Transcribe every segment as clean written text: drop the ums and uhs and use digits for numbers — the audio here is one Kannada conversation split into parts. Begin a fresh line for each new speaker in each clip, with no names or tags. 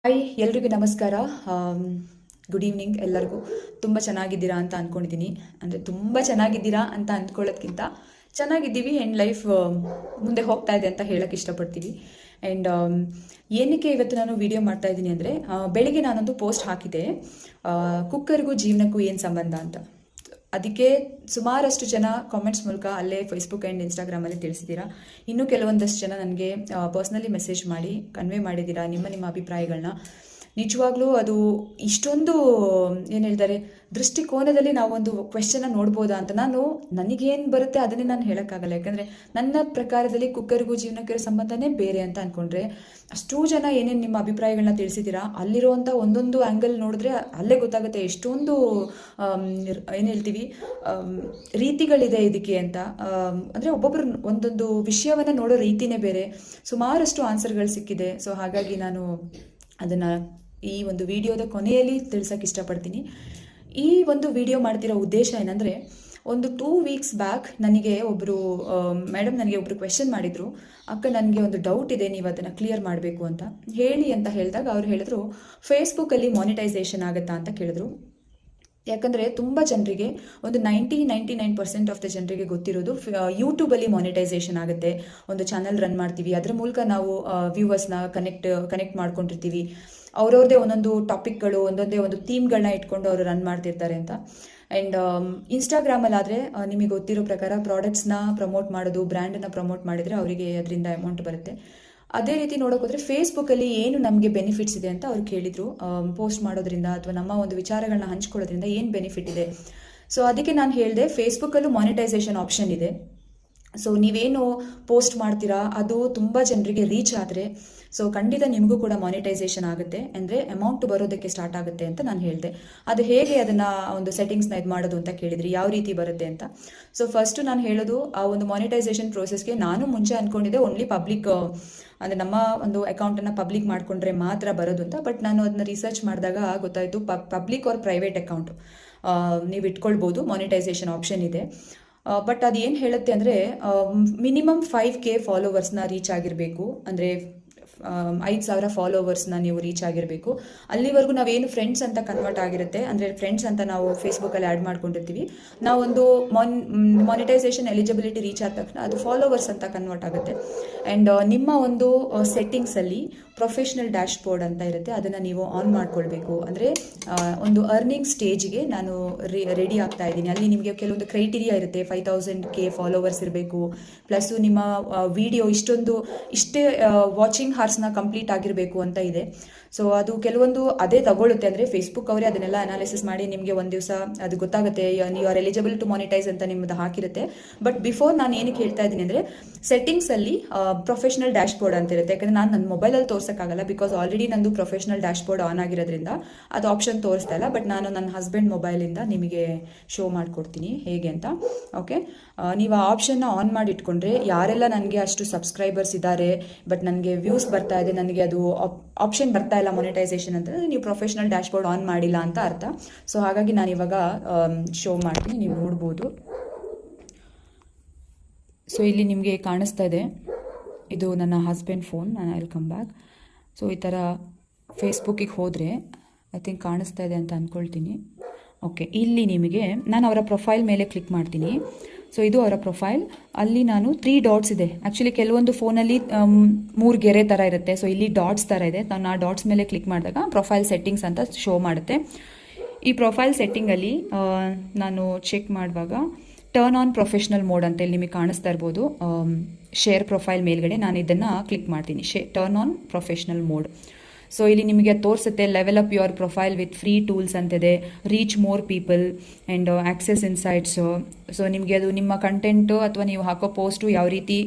ಹಾಯ್ ಎಲ್ರಿಗೂ ನಮಸ್ಕಾರ. ಗುಡ್ ಈವ್ನಿಂಗ್ ಎಲ್ಲರಿಗೂ. ತುಂಬ ಚೆನ್ನಾಗಿದ್ದೀರಾ ಅಂತ ಅಂದ್ಕೊಂಡಿದ್ದೀನಿ. ಅಂದರೆ ತುಂಬ ಚೆನ್ನಾಗಿದ್ದೀರಾ ಅಂತ ಅಂದ್ಕೊಳ್ಳೋದ್ಕಿಂತ ಚೆನ್ನಾಗಿದ್ದೀವಿ ಆ್ಯಂಡ್ ಲೈಫ್ ಮುಂದೆ ಹೋಗ್ತಾ ಇದೆ ಅಂತ ಹೇಳೋಕ್ಕೆ ಇಷ್ಟಪಡ್ತೀವಿ. ಆ್ಯಂಡ್ ಏನಕ್ಕೆ ಇವತ್ತು ನಾನು ವಿಡಿಯೋ ಮಾಡ್ತಾ ಇದ್ದೀನಿ ಅಂದರೆ, ಬೆಳಿಗ್ಗೆ ನಾನೊಂದು ಪೋಸ್ಟ್ ಹಾಕಿದೆ, ಕುಕ್ಕರ್ಗೂ ಜೀವನಕ್ಕೂ ಏನು ಸಂಬಂಧ ಅಂತ. ಅದಕ್ಕೆ ಸುಮಾರಷ್ಟು ಜನ ಕಾಮೆಂಟ್ಸ್ ಮೂಲಕ ಅಲ್ಲೇ ಫೇಸ್ಬುಕ್ ಆ್ಯಂಡ್ ಇನ್ಸ್ಟಾಗ್ರಾಮಲ್ಲಿ ತಿಳಿಸಿದ್ದೀರಾ. ಇನ್ನೂ ಕೆಲವೊಂದಷ್ಟು ಜನ ನನಗೆ ಪರ್ಸ್ನಲಿ ಮೆಸೇಜ್ ಮಾಡಿ ಕನ್ವೆ ಮಾಡಿದ್ದೀರಾ ನಿಮ್ಮ ಅಭಿಪ್ರಾಯಗಳನ್ನ. ನಿಜವಾಗ್ಲೂ ಅದು ಇಷ್ಟೊಂದು ಏನು ಹೇಳ್ತಾರೆ, ದೃಷ್ಟಿಕೋನದಲ್ಲಿ ನಾವೊಂದು ಕ್ವೆಶ್ಚನ್ನ ನೋಡ್ಬೋದಾ ಅಂತ. ನನಗೇನು ಬರುತ್ತೆ ಅದನ್ನೇ ನಾನು ಹೇಳೋಕ್ಕಾಗಲ್ಲ. ಯಾಕಂದರೆ ನನ್ನ ಪ್ರಕಾರದಲ್ಲಿ ಕುಕ್ಕರ್ಗೂ ಜೀವನಕ್ಕೆ ಸಂಬಂಧನೇ ಬೇರೆ ಅಂತ ಅಂದ್ಕೊಂಡ್ರೆ, ಅಷ್ಟೂ ಜನ ಏನೇನು ನಿಮ್ಮ ಅಭಿಪ್ರಾಯಗಳನ್ನ ತಿಳಿಸಿದ್ದೀರಾ, ಅಲ್ಲಿರುವಂಥ ಒಂದೊಂದು ಆ್ಯಂಗಲ್ ನೋಡಿದ್ರೆ ಅಲ್ಲೇ ಗೊತ್ತಾಗುತ್ತೆ ಎಷ್ಟೊಂದು ಏನು ಹೇಳ್ತೀವಿ ರೀತಿಗಳಿದೆ ಇದಕ್ಕೆ ಅಂತ. ಅಂದರೆ ಒಬ್ಬೊಬ್ಬರು ಒಂದೊಂದು ವಿಷಯವನ್ನು ನೋಡೋ ರೀತಿನೇ ಬೇರೆ. ಸುಮಾರಷ್ಟು ಆನ್ಸರ್ಗಳು ಸಿಕ್ಕಿದೆ. ಸೊ ಹಾಗಾಗಿ ನಾನು ಅದನ್ನು ಈ ಒಂದು ವಿಡಿಯೋದ ಕೊನೆಯಲ್ಲಿ ತಿಳಿಸೋಕೆ ಇಷ್ಟಪಡ್ತೀನಿ. ಈ ಒಂದು ವಿಡಿಯೋ ಮಾಡ್ತಿರೋ ಉದ್ದೇಶ ಏನಂದರೆ, ಒಂದು 2 ವೀಕ್ಸ್ ಬ್ಯಾಕ್ ನನಗೆ ಒಬ್ಬರು ಮೇಡಮ್ ನನಗೆ ಒಬ್ಬರು ಕ್ವೆಶನ್ ಮಾಡಿದರು, ಅಕ್ಕ ನನಗೆ ಒಂದು ಡೌಟ್ ಇದೆ, ನೀವು ಅದನ್ನು ಕ್ಲಿಯರ್ ಮಾಡಬೇಕು ಅಂತ ಹೇಳಿ ಅಂತ ಹೇಳಿದಾಗ ಅವ್ರು ಹೇಳಿದ್ರು, ಫೇಸ್ಬುಕ್ಕಲ್ಲಿ ಮಾನಿಟೈಸೇಷನ್ ಆಗುತ್ತಾ ಅಂತ ಕೇಳಿದ್ರು. ಯಾಕಂದರೆ ತುಂಬ ಜನರಿಗೆ, ಒಂದು 99% ಆಫ್ ದ ಜನರಿಗೆ ಗೊತ್ತಿರೋದು ಯೂಟ್ಯೂಬಲ್ಲಿ ಮಾನಿಟೈಸೇಷನ್ ಆಗುತ್ತೆ. ಒಂದು ಚಾನಲ್ ರನ್ ಮಾಡ್ತೀವಿ, ಅದರ ಮೂಲಕ ನಾವು ವ್ಯೂವರ್ಸ್ನ ಕನೆಕ್ಟ್ ಮಾಡ್ಕೊಂಡಿರ್ತೀವಿ. ಅವ್ರವ್ರದ್ದೇ ಒಂದೊಂದು ಟಾಪಿಕ್ಗಳು, ಒಂದೊಂದೇ ಒಂದು ಥೀಮ್ಗಳನ್ನ ಇಟ್ಕೊಂಡು ಅವರು ರನ್ ಮಾಡ್ತಿರ್ತಾರೆ ಅಂತ. ಆ್ಯಂಡ್ ಇನ್ಸ್ಟಾಗ್ರಾಮಲ್ಲಾದರೆ ನಿಮಗೆ ಗೊತ್ತಿರೋ ಪ್ರಕಾರ ಪ್ರಾಡಕ್ಟ್ಸ್ನ ಪ್ರಮೋಟ್ ಮಾಡೋದು, ಬ್ರ್ಯಾಂಡನ್ನು ಪ್ರಮೋಟ್ ಮಾಡಿದರೆ ಅವರಿಗೆ ಅದರಿಂದ ಅಮೌಂಟ್ ಬರುತ್ತೆ. ಅದೇ ರೀತಿ ನೋಡೋಕೆ ಹೋದರೆ ಫೇಸ್ಬುಕ್ಕಲ್ಲಿ ಏನು ನಮಗೆ ಬೆನಿಫಿಟ್ಸ್ ಇದೆ ಅಂತ ಅವ್ರು ಕೇಳಿದರು. ಪೋಸ್ಟ್ ಮಾಡೋದ್ರಿಂದ ಅಥವಾ ನಮ್ಮ ಒಂದು ವಿಚಾರಗಳನ್ನ ಹಂಚ್ಕೊಳ್ಳೋದ್ರಿಂದ ಏನು ಬೆನಿಫಿಟ್ ಇದೆ. ಸೊ ಅದಕ್ಕೆ ನಾನು ಹೇಳಿದೆ, ಫೇಸ್ಬುಕ್ಕಲ್ಲೂ ಮಾನಿಟೈಸೇಷನ್ ಆಪ್ಷನ್ ಇದೆ. ಸೊ ನೀವೇನು ಪೋಸ್ಟ್ ಮಾಡ್ತೀರಾ ಅದು ತುಂಬ ಜನರಿಗೆ ರೀಚ್ ಆದರೆ, ಸೊ ಖಂಡಿತ ನಿಮಗೂ ಕೂಡ ಮಾನಿಟೈಸೇಷನ್ ಆಗುತ್ತೆ, ಅಂದರೆ ಅಮೌಂಟ್ ಬರೋದಕ್ಕೆ ಸ್ಟಾರ್ಟ್ ಆಗುತ್ತೆ ಅಂತ ನಾನು ಹೇಳಿದೆ. ಅದು ಹೇಗೆ ಅದನ್ನು ಒಂದು ಸೆಟ್ಟಿಂಗ್ಸ್ನ ಇದು ಮಾಡೋದು ಅಂತ ಕೇಳಿದ್ರಿ, ಯಾವ ರೀತಿ ಬರುತ್ತೆ ಅಂತ. ಸೊ ಫಸ್ಟು ನಾನು ಹೇಳೋದು, ಆ ಒಂದು ಮಾನಿಟೈಸೇಷನ್ ಪ್ರೋಸೆಸ್ಗೆ ನಾನು ಮುಂಚೆ ಅಂದ್ಕೊಂಡಿದ್ದೆ ಓನ್ಲಿ ಪಬ್ಲಿಕ್, ಅಂದರೆ ನಮ್ಮ ಒಂದು ಅಕೌಂಟನ್ನು ಪಬ್ಲಿಕ್ ಮಾಡಿಕೊಂಡ್ರೆ ಮಾತ್ರ ಬರೋದು ಅಂತ. ಬಟ್ ನಾನು ಅದನ್ನ ರಿಸರ್ಚ್ ಮಾಡಿದಾಗ ಗೊತ್ತಾಯಿತು, ಪಬ್ಲಿಕ್ ಆರ್ ಪ್ರೈವೇಟ್ ಅಕೌಂಟ್ ನೀವು ಇಟ್ಕೊಳ್ಬೋದು, ಮಾನಿಟೈಸೇಷನ್ ಆಪ್ಷನ್ ಇದೆ. ಬಟ್ ಅದು ಏನು ಹೇಳುತ್ತೆ ಅಂದರೆ, ಮಿನಿಮಮ್ 5K ಫಾಲೋವರ್ಸ್ನ ರೀಚ್ ಆಗಿರಬೇಕು. ಅಂದರೆ 5,000 ಫಾಲೋವರ್ಸ್ನ ನೀವು ರೀಚ್ ಆಗಿರಬೇಕು. ಅಲ್ಲಿವರೆಗೂ ನಾವೇನು ಫ್ರೆಂಡ್ಸ್ ಅಂತ ಕನ್ವರ್ಟ್ ಆಗಿರುತ್ತೆ, ಅಂದರೆ ಫ್ರೆಂಡ್ಸ್ ಅಂತ ನಾವು ಫೇಸ್ಬುಕ್ಕಲ್ಲಿ ಆ್ಯಡ್ ಮಾಡ್ಕೊಂಡಿರ್ತೀವಿ, ನಾವೊಂದು ಮಾನಿಟೈಸೇಷನ್ ಎಲಿಜಿಬಿಲಿಟಿ ರೀಚ್ ಆದ ತಕ್ಷಣ ಅದು ಫಾಲೋವರ್ಸ್ ಅಂತ ಕನ್ವರ್ಟ್ ಆಗುತ್ತೆ. ಆ್ಯಂಡ್ ನಿಮ್ಮ ಒಂದು ಸೆಟ್ಟಿಂಗ್ಸಲ್ಲಿ ಪ್ರೊಫೆಷ್ನಲ್ ಡ್ಯಾಶ್ ಬೋರ್ಡ್ ಅಂತ ಇರುತ್ತೆ, ಅದನ್ನು ನೀವು ಆನ್ ಮಾಡ್ಕೊಳ್ಬೇಕು. ಅಂದರೆ ಒಂದು ಅರ್ನಿಂಗ್ ಸ್ಟೇಜ್ಗೆ ನಾನು ರೆಡಿ ಆಗ್ತಾ ಇದ್ದೀನಿ. ಅಲ್ಲಿ ನಿಮಗೆ ಕೆಲವೊಂದು ಕ್ರೈಟೀರಿಯಾ ಇರುತ್ತೆ, 5,000K ಫಾಲೋವರ್ಸ್ ಇರಬೇಕು, ಪ್ಲಸ್ಸು ನಿಮ್ಮ ವಿಡಿಯೋ ಇಷ್ಟೇ ವಾಚಿಂಗ್ ಹಾರ್ಸ್ನ ಕಂಪ್ಲೀಟ್ ಆಗಿರಬೇಕು ಅಂತ ಇದೆ. ಸೊ ಅದು ಕೆಲವೊಂದು ಅದೇ ತಗೊಳುತ್ತೆ. ಅಂದರೆ ಫೇಸ್ಬುಕ್ ಅವರೇ ಅದನ್ನೆಲ್ಲ ಅನಾಲಿಸಿಸ್ ಮಾಡಿ ನಿಮಗೆ ಒಂದು ದಿವಸ ಅದು ಗೊತ್ತಾಗುತ್ತೆ, you are eligible to monetize ಅಂತ ನಿಮ್ಮದು ಹಾಕಿರುತ್ತೆ. ಬಟ್ ಬಿಫೋರ್ ನಾನು ಏನಕ್ಕೆ ಹೇಳ್ತಾ ಇದ್ದೀನಿ ಅಂದರೆ, ಸೆಟ್ಟಿಂಗ್ಸಲ್ಲಿ ಪ್ರೊಫೆಷ್ನಲ್ ಡ್ಯಾಶ್ ಬೋರ್ಡ್ ಅಂತ ಇರುತ್ತೆ. ಯಾಕಂದರೆ ನಾನು ನನ್ನ ಮೊಬೈಲಲ್ಲಿ ತೋರ್ಸೋಕ್ಕಾಗಲ್ಲ, ಬಿಕಾಸ್ ಆಲ್ರೆಡಿ ನಂದು ಪ್ರೊಫೆಷ್ನಲ್ ಡ್ಯಾಶ್ ಬೋರ್ಡ್ ಆನ್ ಆಗಿರೋದ್ರಿಂದ ಅದು ಆಪ್ಷನ್ ತೋರಿಸ್ತಾ ಇಲ್ಲ. ಬಟ್ ನಾನು ನನ್ನ ಹಸ್ಬೆಂಡ್ ಮೊಬೈಲಿಂದ ನಿಮಗೆ ಶೋ ಮಾಡಿಕೊಡ್ತೀನಿ ಹೇಗೆ ಅಂತ. ಓಕೆ, ನೀವು ಆ ಆಪ್ಷನ್ನ ಆನ್ ಮಾಡಿ ಇಟ್ಕೊಂಡ್ರೆ, ಯಾರೆಲ್ಲ ನನಗೆ ಅಷ್ಟು ಸಬ್ಸ್ಕ್ರೈಬರ್ಸ್ ಇದ್ದಾರೆ ಬಟ್ ನನಗೆ ವ್ಯೂಸ್ ಬರ್ತಾ ಇದೆ, ನನಗೆ ಅದು ಆಪ್ಷನ್ ಬರ್ತಾ ಇಲ್ಲ ಮಾನಿಟೈಸೇಷನ್ ಅಂತಂದರೆ, ನೀವು ಪ್ರೊಫೆಷ್ನಲ್ ಡ್ಯಾಶ್ ಬೋರ್ಡ್ ಆನ್ ಮಾಡಿಲ್ಲ ಅಂತ ಅರ್ಥ. ಸೊ ಹಾಗಾಗಿ ನಾನು ಇವಾಗ ಶೋ ಮಾಡ್ತೀನಿ, ನೀವು ನೋಡ್ಬೋದು. ಸೊ ಇಲ್ಲಿ ನಿಮಗೆ ಕಾಣಿಸ್ತಾ ಇದೆ, ಇದು ನನ್ನ ಹಸ್ಬೆಂಡ್ ಫೋನ್. ನಾನು I will come back. So ಈ ಥರ ಫೇಸ್ಬುಕ್ಕಿಗೆ ಹೋದರೆ ಐ ಥಿಂಕ್ ಕಾಣಿಸ್ತಾ ಇದೆ ಅಂತ ಅಂದ್ಕೊಳ್ತೀನಿ. ಓಕೆ, ಇಲ್ಲಿ ನಿಮಗೆ ನಾನು ಅವರ ಪ್ರೊಫೈಲ್ ಮೇಲೆ ಕ್ಲಿಕ್ ಮಾಡ್ತೀನಿ. ಸೊ ಇದು ಅವರ ಪ್ರೊಫೈಲ್. ಅಲ್ಲಿ ನಾನು 3 ಡಾಟ್ಸ್ ಇದೆ. ಆ್ಯಕ್ಚುಲಿ ಕೆಲವೊಂದು ಫೋನಲ್ಲಿ 3 ಗೆರೆ ಥರ ಇರುತ್ತೆ. ಸೊ ಇಲ್ಲಿ ಡಾಟ್ಸ್ ಥರ ಇದೆ. ನಾನು ಆ ಡಾಟ್ಸ್ ಮೇಲೆ ಕ್ಲಿಕ್ ಮಾಡಿದಾಗ ಪ್ರೊಫೈಲ್ ಸೆಟ್ಟಿಂಗ್ಸ್ ಅಂತ ಶೋ ಮಾಡುತ್ತೆ. ಈ ಪ್ರೊಫೈಲ್ ಸೆಟ್ಟಿಂಗಲ್ಲಿ ನಾನು ಚೆಕ್ ಮಾಡುವಾಗ ಟರ್ನ್ ಆನ್ ಪ್ರೊಫೆಷ್ನಲ್ ಮೋಡ್ ಅಂತ ಇಲ್ಲಿ ನಿಮಗೆ ಕಾಣಿಸ್ತಾ ಇರ್ಬೋದು. ಶೇರ್ ಪ್ರೊಫೈಲ್ ಮೇಲ್ಗಡೆ ನಾನು ಇದನ್ನು ಕ್ಲಿಕ್ ಮಾಡ್ತೀನಿ, turn on professional mode. So ಇಲ್ಲಿ ನಿಮಗೆ ತೋರಿಸುತ್ತೆ, level up your profile with free tools ಅಂತಿದೆ, reach more people and access insights. So ನಿಮಗೆ ಅದು ನಿಮ್ಮ ಕಂಟೆಂಟು ಅಥವಾ ನೀವು ಹಾಕೋ ಪೋಸ್ಟು ಯಾವ ರೀತಿ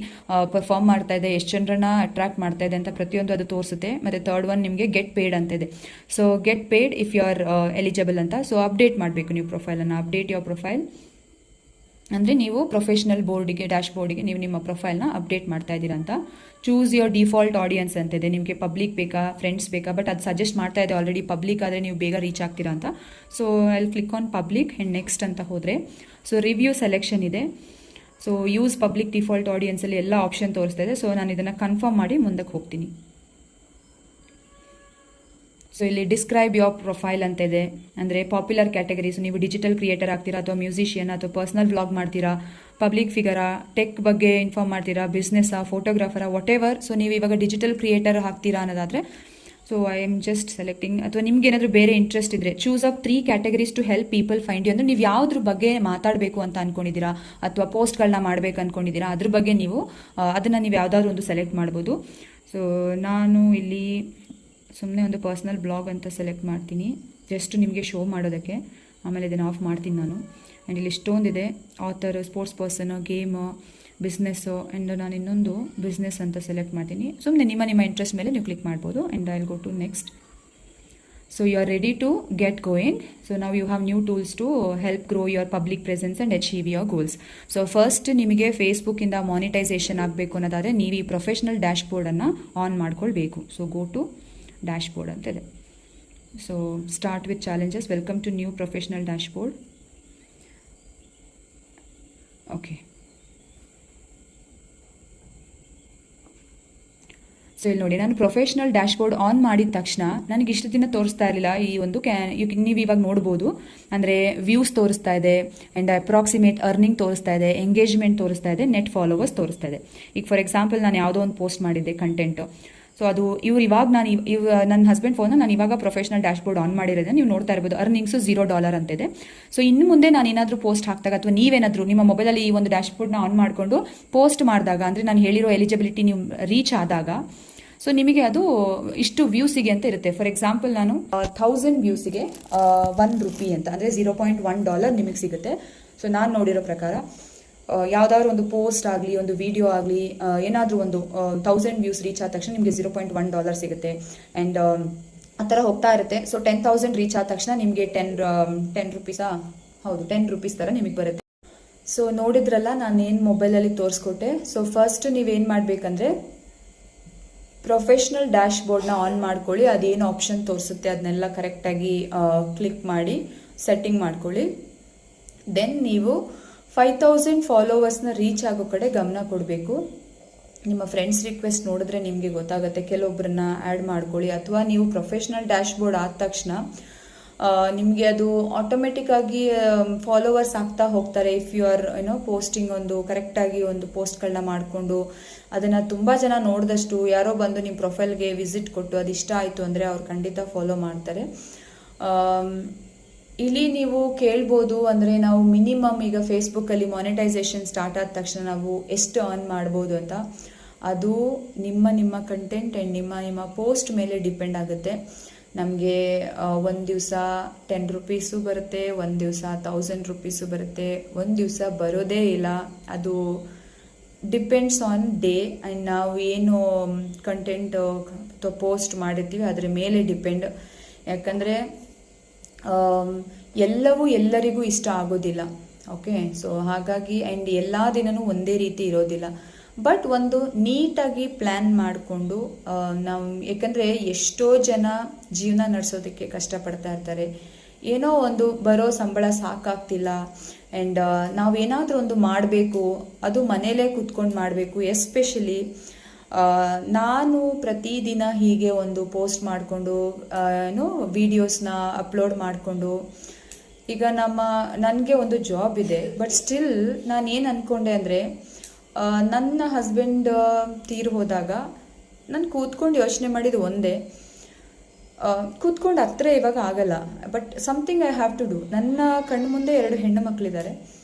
ಪರ್ಫಾರ್ಮ್ ಮಾಡ್ತಾ ಇದೆ, ಎಷ್ಟು ಜನರನ್ನ ಅಟ್ರಾಕ್ಟ್ ಮಾಡ್ತಾ ಇದೆ ಅಂತ ಪ್ರತಿಯೊಂದು ಅದು ತೋರಿಸುತ್ತೆ. ಮತ್ತು ಥರ್ಡ್ ಒನ್ ನಿಮಗೆ ಗೆಟ್ ಪೇಯ್ಡ್ ಅಂತಿದೆ. So get paid if you are eligible ಅಂತ. ಸೊ ಅಪ್ಡೇಟ್ ಮಾಡಬೇಕು ನೀವು ಪ್ರೊಫೈಲನ್ನು, ಅಪ್ಡೇಟ್ ಯುವರ್ ಪ್ರೊಫೈಲ್ ಅಂದರೆ ನೀವು ಪ್ರೊಫೆಷ್ನಲ್ ಬೋರ್ಡಿಗೆ, ಡ್ಯಾಶ್ ಬೋರ್ಡಿಗೆ ನೀವು ನಿಮ್ಮ ಪ್ರೊಫೈಲ್ನ ಅಪ್ಡೇಟ್ ಮಾಡ್ತಾ ಇದ್ದೀರಾ ಅಂತ. ಚೂಸ್ ಯುವರ್ ಡಿಫಾಲ್ಟ್ ಆಡಿಯನ್ಸ್ ಅಂತಿದೆ. ನಿಮಗೆ ಪಬ್ಲಿಕ್ ಬೇಕಾ, ಫ್ರೆಂಡ್ಸ್ ಬೇಕಾ, ಬಟ್ ಅದು ಸಜೆಸ್ಟ್ ಮಾಡ್ತಾ ಇದೆ ಆಲ್ರೆಡಿ ಪಬ್ಲಿಕ್ ಆದರೆ ನೀವು ಬೇಗ ರೀಚ್ ಆಗ್ತೀರಾ ಅಂತ. ಸೊ ಅಲ್ಲಿ click on public and next ಅಂತ ಹೋದರೆ, ಸೊ ರಿವ್ಯೂ ಸೆಲೆಕ್ಷನ್ ಇದೆ. ಸೊ ಯೂಸ್ ಪಬ್ಲಿಕ್ ಡಿಫಾಲ್ಟ್ ಆಡಿಯನ್ಸಲ್ಲಿ ಎಲ್ಲ ಆಪ್ಷನ್ ತೋರಿಸ್ತಾ ಇದೆ. ಸೊ ನಾನು ಇದನ್ನು ಕನ್ಫರ್ಮ್ ಮಾಡಿ ಮುಂದಕ್ಕೆ ಹೋಗ್ತೀನಿ. ಸೊ ಇಲ್ಲಿ ಡಿಸ್ಕ್ರೈಬ್ ಯೋರ್ ಪ್ರೊಫೈಲ್ ಅಂತ ಇದೆ. ಅಂದರೆ ಪಾಪ್ಯುಲರ್ ಕ್ಯಾಟಗರೀಸ್, ನೀವು ಡಿಜಿಟಲ್ ಕ್ರಿಯೇಟರ್ ಆಗ್ತೀರಾ ಅಥವಾ ಮ್ಯೂಸಿಷಿಯನ್ ಅಥವಾ ಪರ್ಸನಲ್ ವ್ಲಾಗ್ ಮಾಡ್ತೀರಾ, ಪಬ್ಲಿಕ್ ಫಿಗರಾ, ಟೆಕ್ ಬಗ್ಗೆ ಇನ್ಫಾರ್ಮ್ ಮಾಡ್ತೀರಾ, ಬಿಸ್ನೆಸ್ಸಾ, ಫೋಟೋಗ್ರಾಫರಾ, ವಾಟ್ ಎವರ್. ಸೊ ನೀವು ಇವಾಗ ಡಿಜಿಟಲ್ ಕ್ರಿಯೇಟರ್ ಹಾಕ್ತೀರಾ ಅನ್ನೋದಾದರೆ so I am just selecting. ಅಥವಾ ನಿಮ್ಗೆ ಏನಾದರೂ ಬೇರೆ ಇಂಟ್ರೆಸ್ಟ್ ಇದ್ದರೆ choose of 3 categories to help people find you. ಅಂದರೆ ನೀವು ಯಾವುದ್ರ ಬಗ್ಗೆ ಮಾತಾಡಬೇಕು ಅಂತ ಅಂದ್ಕೊಂಡಿದ್ದೀರಾ ಅಥವಾ ಪೋಸ್ಟ್ಗಳನ್ನ ಮಾಡಬೇಕು ಅಂದ್ಕೊಂಡಿದ್ದೀರಾ, ಅದ್ರ ಬಗ್ಗೆ ನೀವು ಅದನ್ನು ನೀವು ಯಾವುದಾದ್ರೂ ಒಂದು ಸೆಲೆಕ್ಟ್ ಮಾಡ್ಬೋದು. ಸೊ ನಾನು ಇಲ್ಲಿ ಸುಮ್ಮನೆ ಒಂದು ಪರ್ಸ್ನಲ್ ಬ್ಲಾಗ್ ಅಂತ ಸೆಲೆಕ್ಟ್ ಮಾಡ್ತೀನಿ, ಜಸ್ಟ್ ನಿಮಗೆ ಶೋ ಮಾಡೋದಕ್ಕೆ. ಆಮೇಲೆ ಇದನ್ನು ಆಫ್ ಮಾಡ್ತೀನಿ ನಾನು. ಆ್ಯಂಡ್ ಇಲ್ಲಿ ಇಷ್ಟೊಂದಿದೆ: author, sports person, game, business. And ನಾನು ಇನ್ನೊಂದು ಬಿಸ್ನೆಸ್ ಅಂತ ಸೆಲೆಕ್ಟ್ ಮಾಡ್ತೀನಿ. ಸುಮ್ಮನೆ ನಿಮ್ಮ ಇಂಟ್ರೆಸ್ಟ್ ಮೇಲೆ ನೀವು ಕ್ಲಿಕ್ ಮಾಡ್ಬೋದು. And I will go to next. So you are ready to get going. So ನಾವು you have new tools to help grow your public presence and achieve your goals. So first ನಿಮಗೆ ಫೇಸ್ಬುಕ್ಕಿಂದ ಮಾನಿಟೈಸೇಷನ್ ಆಗಬೇಕು ಅನ್ನೋದಾದರೆ ನೀವು ಈ ಪ್ರೊಫೆಷ್ನಲ್ ಡ್ಯಾಶ್ ಬೋರ್ಡನ್ನು ಆನ್ ಮಾಡ್ಕೊಳ್ಬೇಕು. So go to dashboard ಅಂತಿದೆ. So start with challenges. Welcome to new professional dashboard. Okay, so ಇಲ್ಲಿ ನೋಡಿ, ನಾನು ಪ್ರೊಫೆಷ್ನಲ್ ಡ್ಯಾಶ್ ಬೋರ್ಡ್ ಆನ್ ಮಾಡಿದ ತಕ್ಷಣ ನನಗೆ ಇಷ್ಟು ದಿನ ತೋರಿಸ್ತಾ ಇರಲಿಲ್ಲ ಈ ಒಂದು ನೀವು ಇವಾಗ ನೋಡ್ಬೋದು. ಅಂದರೆ ವ್ಯೂಸ್ ತೋರಿಸ್ತಾ ಇದೆ, ಆ್ಯಂಡ್ ಅಪ್ರಾಕ್ಸಿಮೇಟ್ ಅರ್ನಿಂಗ್ ತೋರಿಸ್ತಾ ಇದೆ, ಎಂಗೇಜ್ಮೆಂಟ್ ತೋರಿಸ್ತಾ ಇದೆ, ನೆಟ್ ಫಾಲೋವರ್ಸ್ ತೋರಿಸ್ತಾ ಇದೆ. ಈಗ ಫಾರ್ ಎಕ್ಸಾಂಪಲ್ ನಾನು ಯಾವುದೋ ಒಂದು ಪೋಸ್ಟ್ ಮಾಡಿದ್ದೆ ಕಂಟೆಂಟು. ಸೊ ಅದು ಇವಾಗ ನನ್ನ ಹಸ್ಬೆಂಡ್ ಫೋನ್ನ ನಾನು ಇವಾಗ ಪ್ರೊಫೆಷ್ನಲ್ ಡ್ಯಾಶ್ ಬೋರ್ಡ್ ಆನ್ ಮಾಡಿರೋದೇ ನೀವು ನೋಡ್ತಾ ಇರ್ಬೋದು. ಅರ್ನಿಂಗ್ಸು $0 ಅಂತಿದೆ. ಸೊ ಇನ್ನು ಮುಂದೆ ನಾನು ಏನಾದರೂ ಪೋಸ್ಟ್ ಹಾಕಿದಾಗ ಅಥವಾ ನೀವೇನಾದರೂ ನಿಮ್ಮ ಮೊಬೈಲಲ್ಲಿ ಈ ಒಂದು ಡ್ಯಾಶ್ ಬೋರ್ಡ್ನ ಆನ್ ಮಾಡಿಕೊಂಡು ಪೋಸ್ಟ್ ಮಾಡಿದಾಗ, ಅಂದರೆ ನಾನು ಹೇಳಿರೋ ಎಲಿಜಿಬಿಲಿಟಿ ನೀವು ರೀಚ್ ಆದಾಗ, ಸೊ ನಿಮಗೆ ಅದು ಇಷ್ಟು ವ್ಯೂಸಿಗೆ ಅಂತ ಇರುತ್ತೆ. ಫಾರ್ ಎಕ್ಸಾಂಪಲ್ ನಾನು 1000 ವ್ಯೂಸಿಗೆ $1 ಅಂತ, ಅಂದರೆ $0.1 ನಿಮಗೆ ಸಿಗುತ್ತೆ. ಸೊ ನಾನು ನೋಡಿರೋ ಪ್ರಕಾರ ಯಾವುದಾದ್ರು ಒಂದು ಪೋಸ್ಟ್ ಆಗಲಿ, ಒಂದು ವಿಡಿಯೋ ಆಗಲಿ, ಏನಾದರೂ ಒಂದು 1000 ವ್ಯೂಸ್ ರೀಚ್ ಆದ ತಕ್ಷಣ ನಿಮಗೆ $0.1 ಸಿಗುತ್ತೆ. ಆ್ಯಂಡ್ ಆ ಥರ ಹೋಗ್ತಾ ಇರುತ್ತೆ. ಸೊ 10,000 ರೀಚ್ ಆದ ತಕ್ಷಣ ನಿಮಗೆ 10 ರುಪೀಸಾ, ಹೌದು 10 ರುಪೀಸ್ ಥರ ನಿಮಗೆ ಬರುತ್ತೆ. ಸೊ ನೋಡಿದ್ರಲ್ಲ ನಾನೇನು ಮೊಬೈಲಲ್ಲಿ ತೋರಿಸ್ಕೊಟ್ಟೆ. ಸೊ ಫಸ್ಟ್ ನೀವೇನು ಮಾಡಬೇಕಂದ್ರೆ ಪ್ರೊಫೆಷ್ನಲ್ ಡ್ಯಾಶ್ ಬೋರ್ಡ್ನ ಆನ್ ಮಾಡ್ಕೊಳ್ಳಿ. ಅದೇನು ಆಪ್ಷನ್ ತೋರಿಸುತ್ತೆ ಅದನ್ನೆಲ್ಲ ಕರೆಕ್ಟಾಗಿ ಕ್ಲಿಕ್ ಮಾಡಿ ಸೆಟ್ಟಿಂಗ್ ಮಾಡ್ಕೊಳ್ಳಿ. ದೆನ್ ನೀವು 5000 ಫಾಲೋವರ್ಸ್ನ ರೀಚ್ ಆಗೋ ಕಡೆ ಗಮನ ಕೊಡಬೇಕು. ನಿಮ್ಮ ಫ್ರೆಂಡ್ಸ್ ರಿಕ್ವೆಸ್ಟ್ ನೋಡಿದ್ರೆ ನಿಮಗೆ ಗೊತ್ತಾಗುತ್ತೆ. ಕೆಲವೊಬ್ಬರನ್ನ ಆ್ಯಡ್ ಮಾಡ್ಕೊಳ್ಳಿ. ಅಥವಾ ನೀವು ಪ್ರೊಫೆಷ್ನಲ್ ಡ್ಯಾಶ್ ಬೋರ್ಡ್ ಆದ ತಕ್ಷಣ ನಿಮಗೆ ಅದು ಆಟೋಮೆಟಿಕ್ ಆಗಿ ಫಾಲೋವರ್ಸ್ ಆಗ್ತಾ ಹೋಗ್ತಾರೆ. ಇಫ್ ಯು ಆರ್ ಪೋಸ್ಟಿಂಗ್ ಒಂದು ಕರೆಕ್ಟಾಗಿ ಒಂದು ಪೋಸ್ಟ್ಗಳನ್ನ ಮಾಡಿಕೊಂಡು ಅದನ್ನು ತುಂಬ ಜನ ನೋಡಿದಷ್ಟು ಯಾರೋ ಬಂದು ನಿಮ್ಮ ಪ್ರೊಫೈಲ್ಗೆ ವಿಸಿಟ್ ಕೊಟ್ಟು ಅದು ಇಷ್ಟ ಆಯಿತು ಅಂದರೆ ಅವ್ರು ಖಂಡಿತ ಫಾಲೋ ಮಾಡ್ತಾರೆ. ಇಲ್ಲಿ ನೀವು ಕೇಳ್ಬೋದು, ಅಂದರೆ ನಾವು ಮಿನಿಮಮ್ ಈಗ ಫೇಸ್ಬುಕ್ಕಲ್ಲಿ ಮಾನಿಟೈಸೇಷನ್ ಸ್ಟಾರ್ಟ್ ಆದ ತಕ್ಷಣ ನಾವು ಎಷ್ಟು ಅರ್ನ್ ಮಾಡ್ಬೋದು ಅಂತ. ಅದು ನಿಮ್ಮ ಕಂಟೆಂಟ್ ಆ್ಯಂಡ್ ನಿಮ್ಮ ಪೋಸ್ಟ್ ಮೇಲೆ ಡಿಪೆಂಡ್ ಆಗುತ್ತೆ. ನಮಗೆ ಒಂದು ದಿವಸ 10 ರುಪೀಸು ಬರುತ್ತೆ, ಒಂದು ದಿವಸ 1000 ರುಪೀಸು ಬರುತ್ತೆ, ಒಂದು ದಿವಸ ಬರೋದೇ ಇಲ್ಲ. ಅದು ಡಿಪೆಂಡ್ಸ್ ಆನ್ ಡೇ ಆ್ಯಂಡ್ ನಾವು ಏನು ಕಂಟೆಂಟ್ ಅಥವಾ ಪೋಸ್ಟ್ ಮಾಡಿರ್ತೀವಿ ಅದರ ಮೇಲೆ ಡಿಪೆಂಡ್. ಯಾಕಂದರೆ ಎಲ್ಲವೂ ಎಲ್ಲರಿಗೂ ಇಷ್ಟ ಆಗೋದಿಲ್ಲ. ಓಕೆ, ಸೊ ಹಾಗಾಗಿ ಆ್ಯಂಡ್ ಎಲ್ಲ ದಿನವೂ ಒಂದೇ ರೀತಿ ಇರೋದಿಲ್ಲ. ಬಟ್ ಒಂದು ನೀಟಾಗಿ ಪ್ಲ್ಯಾನ್ ಮಾಡಿಕೊಂಡು ನಾವು, ಯಾಕಂದರೆ ಎಷ್ಟೋ ಜನ ಜೀವನ ನಡೆಸೋದಕ್ಕೆ ಕಷ್ಟಪಡ್ತಾ ಇರ್ತಾರೆ. ಏನೋ ಒಂದು ಬರೋ ಸಂಬಳ ಸಾಕಾಗ್ತಿಲ್ಲ ಆ್ಯಂಡ್ ನಾವೇನಾದರೂ ಒಂದು ಮಾಡಬೇಕು, ಅದು ಮನೇಲೇ ಕೂತ್ಕೊಂಡು ಮಾಡಬೇಕು. ಎಸ್ಪೆಷಲಿ ನಾನು ಪ್ರತಿದಿನ ಹೀಗೆ ಒಂದು ಪೋಸ್ಟ್ ಮಾಡಿಕೊಂಡು ವಿಡಿಯೋಸ್ನ ಅಪ್ಲೋಡ್ ಮಾಡಿಕೊಂಡು, ಈಗ ನನಗೆ ಒಂದು ಜಾಬ್ ಇದೆ. ಬಟ್ ಸ್ಟಿಲ್ ನಾನು ಏನು ಅಂದ್ಕೊಂಡೆ ಅಂದರೆ, ನನ್ನ ಹಸ್ಬೆಂಡ್ ತೀರಿ ಹೋದಾಗ ನಾನು ಕೂತ್ಕೊಂಡು ಯೋಚನೆ ಮಾಡಿದ್ದು ಒಂದೇ, ಕೂತ್ಕೊಂಡು ಹತ್ರ ಇವಾಗ ಆಗಲ್ಲ. But something I have to do. ನನ್ನ ಕಣ್ಣು ಮುಂದೆ 2 ಹೆಣ್ಣು ಮಕ್ಕಳಿದ್ದಾರೆ,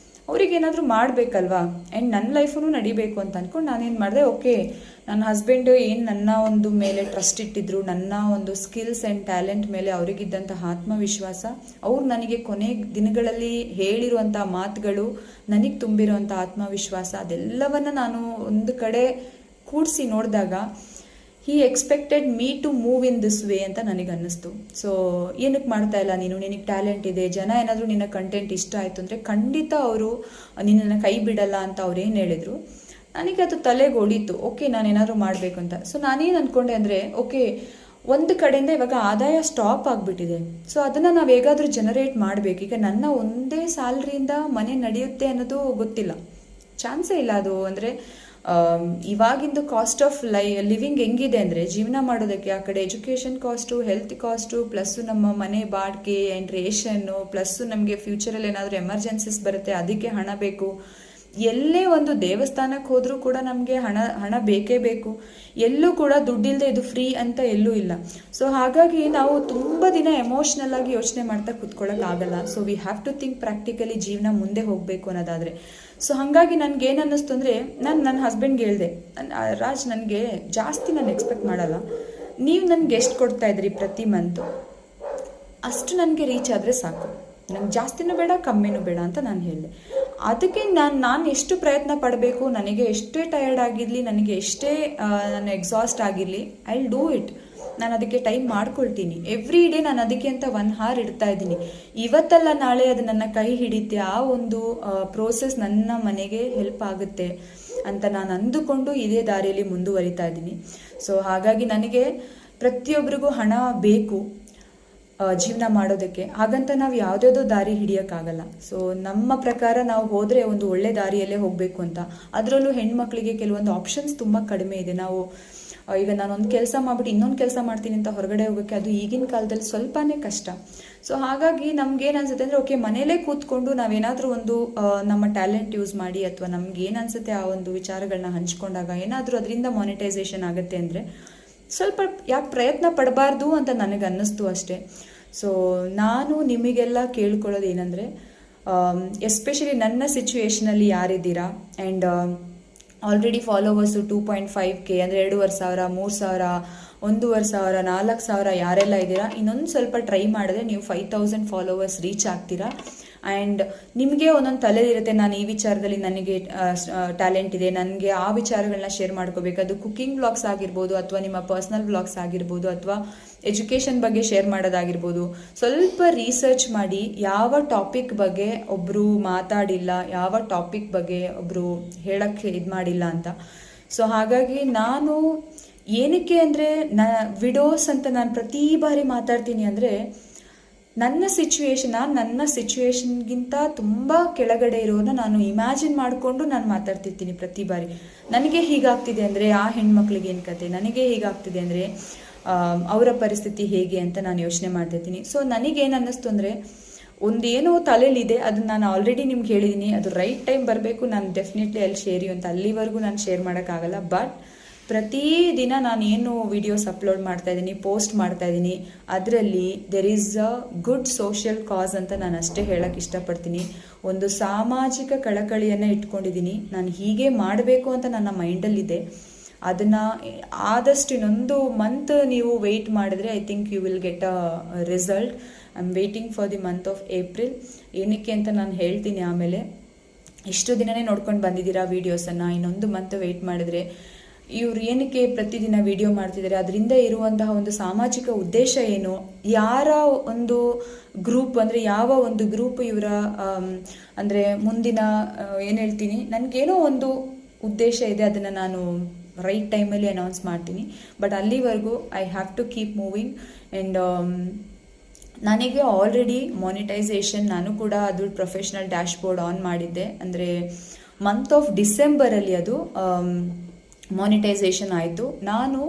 ಅವ್ರಿಗೇನಾದರೂ ಮಾಡಬೇಕಲ್ವಾ. ಆ್ಯಂಡ್ ನನ್ನ ಲೈಫೂ ನಡಿಬೇಕು ಅಂತ ಅಂದ್ಕೊಂಡು ನಾನೇನು ಮಾಡಿದೆ, ಓಕೆ ನನ್ನ ಹಸ್ಬೆಂಡು ಏನು ನನ್ನ ಒಂದು ಮೇಲೆ ಟ್ರಸ್ಟ್ ಇಟ್ಟಿದ್ರು, ನನ್ನ ಒಂದು ಸ್ಕಿಲ್ಸ್ ಆ್ಯಂಡ್ ಟ್ಯಾಲೆಂಟ್ ಮೇಲೆ ಅವರಿಗಿದ್ದಂತಹ ಆತ್ಮವಿಶ್ವಾಸ, ಅವ್ರು ನನಗೆ ಕೊನೆ ದಿನಗಳಲ್ಲಿ ಹೇಳಿರುವಂಥ ಮಾತುಗಳು, ನನಗೆ ತುಂಬಿರುವಂಥ ಆತ್ಮವಿಶ್ವಾಸ, ಅದೆಲ್ಲವನ್ನು ನಾನು ಒಂದು ಕಡೆ ಕೂಡಿಸಿ ನೋಡಿದಾಗ he expected me to move in this way ಅಂತ ನನಗೆ ಅನ್ನಿಸ್ತು. ಸೊ ಏನಕ್ಕೆ ಮಾಡ್ತಾ ಇಲ್ಲ ನೀನು, ನಿನಗೆ ಟ್ಯಾಲೆಂಟ್ ಇದೆ, ಜನ ಏನಾದರೂ ನಿನ್ನ ಕಂಟೆಂಟ್ ಇಷ್ಟ ಆಯಿತು ಅಂದರೆ ಖಂಡಿತ ಅವರು ನಿನ್ನನ್ನು ಕೈ ಬಿಡಲ್ಲ ಅಂತ ಅವ್ರು ಏನು ಹೇಳಿದರು. ನನಗೆ ಅದು ತಲೆಗೆ ಹೊಡೀತು, ಓಕೆ ನಾನೇನಾದರೂ ಮಾಡಬೇಕು ಅಂತ. ಸೊ ನಾನೇನು ಅಂದ್ಕೊಂಡೆ ಅಂದರೆ, ಓಕೆ ಒಂದು ಕಡೆಯಿಂದ ಇವಾಗ ಆದಾಯ ಸ್ಟಾಪ್ ಆಗಿಬಿಟ್ಟಿದೆ. ಸೊ ಅದನ್ನು ನಾವು ಹೇಗಾದರೂ ಜನರೇಟ್ ಮಾಡಬೇಕು. ಈಗ ನನ್ನ ಒಂದೇ ಸ್ಯಾಲ್ರಿಯಿಂದ ಮನೆ ನಡೆಯುತ್ತೆ ಅನ್ನೋದು ಗೊತ್ತಿಲ್ಲ, ಚಾನ್ಸೇ ಇಲ್ಲ ಅದು. ಅಂದರೆ ಇವಾಗಿಂದು ಕಾಸ್ಟ್ ಆಫ್ ಲಿವಿಂಗ್ ಹೆಂಗಿದೆ ಅಂದರೆ, ಜೀವನ ಮಾಡೋದಕ್ಕೆ ಆ ಕಡೆ education cost, health cost, plus ನಮ್ಮ ಮನೆ ಬಾಡಿಗೆ ಆ್ಯಂಡ್ ರೇಷನ್ನು, ಪ್ಲಸ್ಸು ನಮಗೆ ಫ್ಯೂಚರಲ್ಲಿ ಏನಾದರೂ ಎಮರ್ಜೆನ್ಸೀಸ್ ಬರುತ್ತೆ ಅದಕ್ಕೆ ಹಣ ಬೇಕು. ಎಲ್ಲೇ ಒಂದು ದೇವಸ್ಥಾನಕ್ಕೆ ಹೋದರೂ ಕೂಡ ನಮಗೆ ಹಣ ಬೇಕೇ ಬೇಕು. ಎಲ್ಲೂ ಕೂಡ ದುಡ್ಡಿಲ್ಲದೆ ಇದು ಫ್ರೀ ಅಂತ ಎಲ್ಲೂ ಇಲ್ಲ. ಸೊ ಹಾಗಾಗಿ ನಾವು ತುಂಬ ದಿನ ಎಮೋಷ್ನಲ್ ಆಗಿ ಯೋಚನೆ ಮಾಡ್ತಾ ಕೂತ್ಕೊಳ್ಳೋಕ್ಕಾಗಲ್ಲ. So we have to think practically ಜೀವನ ಮುಂದೆ ಹೋಗಬೇಕು ಅನ್ನೋದಾದರೆ. ಸೊ ಹಾಗಾಗಿ ನನಗೇನು ಅನ್ನಿಸ್ತು ಅಂದರೆ, ನಾನು ನನ್ನ ಹಸ್ಬೆಂಡ್ಗೆ ಹೇಳಿದೆ, ರಾಜ್ ನನಗೆ ಜಾಸ್ತಿ ನಾನು ಎಕ್ಸ್ಪೆಕ್ಟ್ ಮಾಡಲ್ಲ, ನೀವು ನನಗೆ ಎಷ್ಟು ಕೊಡ್ತಾಯಿದ್ರಿ ಪ್ರತಿ ಮಂತು ಅಷ್ಟು ನನಗೆ ರೀಚ್ ಆದರೆ ಸಾಕು, ನಂಗೆ ಜಾಸ್ತಿನೂ ಬೇಡ ಕಮ್ಮಿನೂ ಬೇಡ ಅಂತ ನಾನು ಹೇಳಿದೆ. ಅದಕ್ಕೆ ನಾನು ಎಷ್ಟು ಪ್ರಯತ್ನ ಪಡಬೇಕು, ನನಗೆ ಎಷ್ಟೇ ಟಯರ್ಡ್ ಆಗಿರಲಿ, ನನಗೆ ಎಷ್ಟೇ ನಾನು ಎಕ್ಸಾಸ್ಟ್ ಆಗಿರಲಿ, ಐ ವಿಲ್ ಡೂ ಇಟ್. ನಾನು ಅದಕ್ಕೆ ಟೈಮ್ ಮಾಡ್ಕೊಳ್ತೀನಿ. ಎವ್ರಿ ಡೇ ನಾನು ಅದಕ್ಕೆ ಅಂತ 1 hour ಇಡ್ತಾ ಇದ್ದೀನಿ. ಇವತ್ತಲ್ಲ ನಾಳೆ ಅದು ನನ್ನ ಕೈ ಹಿಡಿತೆ, ಆ ಒಂದು ಪ್ರೋಸೆಸ್ ನನ್ನ ಮನೆಗೆ ಹೆಲ್ಪ್ ಆಗುತ್ತೆ ಅಂತ ನಾನು ಅಂದುಕೊಂಡು ಇದೇ ದಾರಿಯಲ್ಲಿ ಮುಂದುವರಿತಾ ಇದ್ದೀನಿ. ಸೊ ಹಾಗಾಗಿ ನನಗೆ ಪ್ರತಿಯೊಬ್ಬರಿಗೂ ಹಣ ಬೇಕು ಜೀವನ ಮಾಡೋದಕ್ಕೆ. ಹಾಗಂತ ನಾವು ಯಾವುದ್ಯಾವುದೋ ದಾರಿ ಹಿಡಿಯೋಕ್ಕಾಗಲ್ಲ. ಸೊ ನಮ್ಮ ಪ್ರಕಾರ ನಾವು ಹೋದರೆ ಒಂದು ಒಳ್ಳೆ ದಾರಿಯಲ್ಲೇ ಹೋಗಬೇಕು ಅಂತ. ಅದರಲ್ಲೂ ಹೆಣ್ಮಕ್ಳಿಗೆ ಕೆಲವೊಂದು ಆಪ್ಷನ್ಸ್ ತುಂಬ ಕಡಿಮೆ ಇದೆ. ನಾವು ಈಗ ನಾನೊಂದು ಕೆಲಸ ಮಾಡಿಬಿಟ್ಟು ಇನ್ನೊಂದು ಕೆಲಸ ಮಾಡ್ತೀನಿ ಅಂತ ಹೊರಗಡೆ ಹೋಗೋಕ್ಕೆ ಅದು ಈಗಿನ ಕಾಲದಲ್ಲಿ ಸ್ವಲ್ಪನೇ ಕಷ್ಟ. ಸೊ ಹಾಗಾಗಿ ನಮ್ಗೇನು ಅನ್ಸುತ್ತೆ ಅಂದರೆ, ಓಕೆ ಮನೇಲೇ ಕೂತ್ಕೊಂಡು ನಾವೇನಾದರೂ ಒಂದು ನಮ್ಮ ಟ್ಯಾಲೆಂಟ್ ಯೂಸ್ ಮಾಡಿ ಅಥವಾ ನಮ್ಗೆ ಏನು ಅನಿಸುತ್ತೆ ಆ ಒಂದು ವಿಚಾರಗಳನ್ನ ಹಂಚ್ಕೊಂಡಾಗ ಏನಾದರೂ ಅದರಿಂದ ಮಾನಿಟೈಸೇಷನ್ ಆಗುತ್ತೆ ಅಂದರೆ ಸ್ವಲ್ಪ ಯಾಕೆ ಪ್ರಯತ್ನ ಪಡಬಾರ್ದು ಅಂತ ನನಗೆ ಅನ್ನಿಸ್ತು ಅಷ್ಟೇ. ಸೊ ನಾನು ನಿಮಗೆಲ್ಲ ಕೇಳ್ಕೊಳ್ಳೋದು ಏನಂದರೆ, ಎಸ್ಪೆಷಲಿ ನನ್ನ ಸಿಚುವೇಷನಲ್ಲಿ ಯಾರಿದ್ದೀರಾ ಆ್ಯಂಡ್ ಆಲ್ರೆಡಿ ಫಾಲೋವರ್ಸು 2.5K ಅಂದರೆ 2,500, 3,000, 1,500, 4,000 ಯಾರೆಲ್ಲ ಇದ್ದೀರಾ, ಇನ್ನೊಂದು ಸ್ವಲ್ಪ ಟ್ರೈ ಮಾಡಿದ್ರೆ ನೀವು 5,000 ಫಾಲೋವರ್ಸ್ ರೀಚ್ ಆಗ್ತೀರಾ. ಆ್ಯಂಡ್ ನಿಮಗೆ ಒಂದೊಂದು ತಲೆಯಿರುತ್ತೆ, ನಾನು ಈ ವಿಚಾರದಲ್ಲಿ ನನಗೆ ಟ್ಯಾಲೆಂಟ್ ಇದೆ, ನನಗೆ ಆ ವಿಚಾರಗಳನ್ನ ಶೇರ್ ಮಾಡ್ಕೋಬೇಕು. ಅದು ಕುಕ್ಕಿಂಗ್ ವ್ಲಾಗ್ಸ್ ಆಗಿರ್ಬೋದು, ಅಥವಾ ನಿಮ್ಮ ಪರ್ಸ್ನಲ್ ವ್ಲಾಗ್ಸ್ ಆಗಿರ್ಬೋದು, ಅಥವಾ ಎಜುಕೇಷನ್ ಬಗ್ಗೆ ಶೇರ್ ಮಾಡೋದಾಗಿರ್ಬೋದು. ಸ್ವಲ್ಪ ರಿಸರ್ಚ್ ಮಾಡಿ ಯಾವ ಟಾಪಿಕ್ ಬಗ್ಗೆ ಒಬ್ಬರು ಮಾತಾಡಿಲ್ಲ, ಯಾವ ಟಾಪಿಕ್ ಬಗ್ಗೆ ಒಬ್ಬರು ಹೇಳೋಕ್ಕೆ ಇದು ಮಾಡಿಲ್ಲ ಅಂತ. ಸೊ ಹಾಗಾಗಿ ನಾನು ಏನಕ್ಕೆ ಅಂದರೆ, ವಿಡೋಸ್ ಅಂತ ನಾನು ಪ್ರತಿ ಬಾರಿ ಮಾತಾಡ್ತೀನಿ ಅಂದರೆ, ನನ್ನ ಸಿಚುವೇಶನ್ಗಿಂತ ತುಂಬ ಕೆಳಗಡೆ ಇರೋನ ನಾನು ಇಮ್ಯಾಜಿನ್ ಮಾಡಿಕೊಂಡು ನಾನು ಮಾತಾಡ್ತಿರ್ತೀನಿ ಪ್ರತಿ ಬಾರಿ. ನನಗೆ ಹೀಗಾಗ್ತಿದೆ ಅಂದರೆ ಆ ಹೆಣ್ಮಕ್ಳಿಗೆ ಏನು ಕತೆ, ನನಗೆ ಹೀಗಾಗ್ತಿದೆ ಅಂದರೆ ಅವರ ಪರಿಸ್ಥಿತಿ ಹೇಗೆ ಅಂತ ನಾನು ಯೋಚನೆ ಮಾಡ್ತಿರ್ತೀನಿ. ಸೊ ನನಗೇನು ಅನ್ನಿಸ್ತು ಅಂದರೆ, ಒಂದೇನೋ ತಲೆಯಲ್ಲಿದೆ, ಅದನ್ನು ನಾನು ಆಲ್ರೆಡಿ ನಿಮ್ಗೆ ಹೇಳಿದ್ದೀನಿ, ಅದು ರೈಟ್ ಟೈಮ್ ಬರಬೇಕು, ನಾನು ಡೆಫಿನೆಟ್ಲಿ ಅಲ್ಲಿ ಶೇರ್ ಅಂತ. ಅಲ್ಲಿವರೆಗೂ ನಾನು ಶೇರ್ ಮಾಡೋಕ್ಕಾಗಲ್ಲ. ಬಟ್ ಪ್ರತಿದಿನ ನಾನು ಏನು ವಿಡಿಯೋಸ್ ಅಪ್ಲೋಡ್ ಮಾಡ್ತಾ ಇದ್ದೀನಿ, ಪೋಸ್ಟ್ ಮಾಡ್ತಾ ಇದ್ದೀನಿ, ಅದರಲ್ಲಿ there is a good social cause ಅಂತ ನಾನು ಅಷ್ಟೇ ಹೇಳೋಕ್ಕೆ ಇಷ್ಟಪಡ್ತೀನಿ. ಒಂದು ಸಾಮಾಜಿಕ ಕಳಕಳಿಯನ್ನು ಇಟ್ಕೊಂಡಿದ್ದೀನಿ. ನಾನು ಹೀಗೆ ಮಾಡಬೇಕು ಅಂತ ನನ್ನ ಮೈಂಡಲ್ಲಿದೆ. ಅದನ್ನು ಆದಷ್ಟು ಇನ್ನೊಂದು ಮಂತ್ ನೀವು ವೆಯ್ಟ್ ಮಾಡಿದ್ರೆ I think you will get a result. I am waiting for the month of April. ಏನಕ್ಕೆ ಅಂತ ನಾನು ಹೇಳ್ತೀನಿ ಆಮೇಲೆ. ಇಷ್ಟು ದಿನವೇ ನೋಡ್ಕೊಂಡು ಬಂದಿದ್ದೀರಾ ವೀಡಿಯೋಸನ್ನು, ಇನ್ನೊಂದು ಮಂತ್ ವೆಯ್ಟ್ ಮಾಡಿದ್ರೆ ಇವ್ರು ಏನಕ್ಕೆ ಪ್ರತಿದಿನ ವಿಡಿಯೋ ಮಾಡ್ತಿದ್ದಾರೆ, ಅದರಿಂದ ಇರುವಂತಹ ಒಂದು ಸಾಮಾಜಿಕ ಉದ್ದೇಶ ಏನು, ಯಾರ ಒಂದು ಗ್ರೂಪ್ ಅಂದರೆ ಯಾವ ಒಂದು ಗ್ರೂಪ್ ಇವರ ಅಂದರೆ ಮುಂದಿನ ಏನು ಹೇಳ್ತೀನಿ, ನನಗೇನೋ ಒಂದು ಉದ್ದೇಶ ಇದೆ, ಅದನ್ನು ನಾನು ರೈಟ್ ಟೈಮಲ್ಲಿ ಅನೌನ್ಸ್ ಮಾಡ್ತೀನಿ. ಬಟ್ ಅಲ್ಲಿವರೆಗೂ I have to keep moving. And ನನಗೆ ಆಲ್ರೆಡಿ ಮಾನಿಟೈಸೇಷನ್, ನಾನು ಕೂಡ ಅದು ಪ್ರೊಫೆಷ್ನಲ್ ಡ್ಯಾಶ್ಬೋರ್ಡ್ ಆನ್ ಮಾಡಿದ್ದೆ. ಅಂದರೆ ಮಂತ್ ಆಫ್ ಡಿಸೆಂಬರಲ್ಲಿ ಅದು ಮಾನಿಟೈಸೇಷನ್ ಆಯಿತು. ನಾನು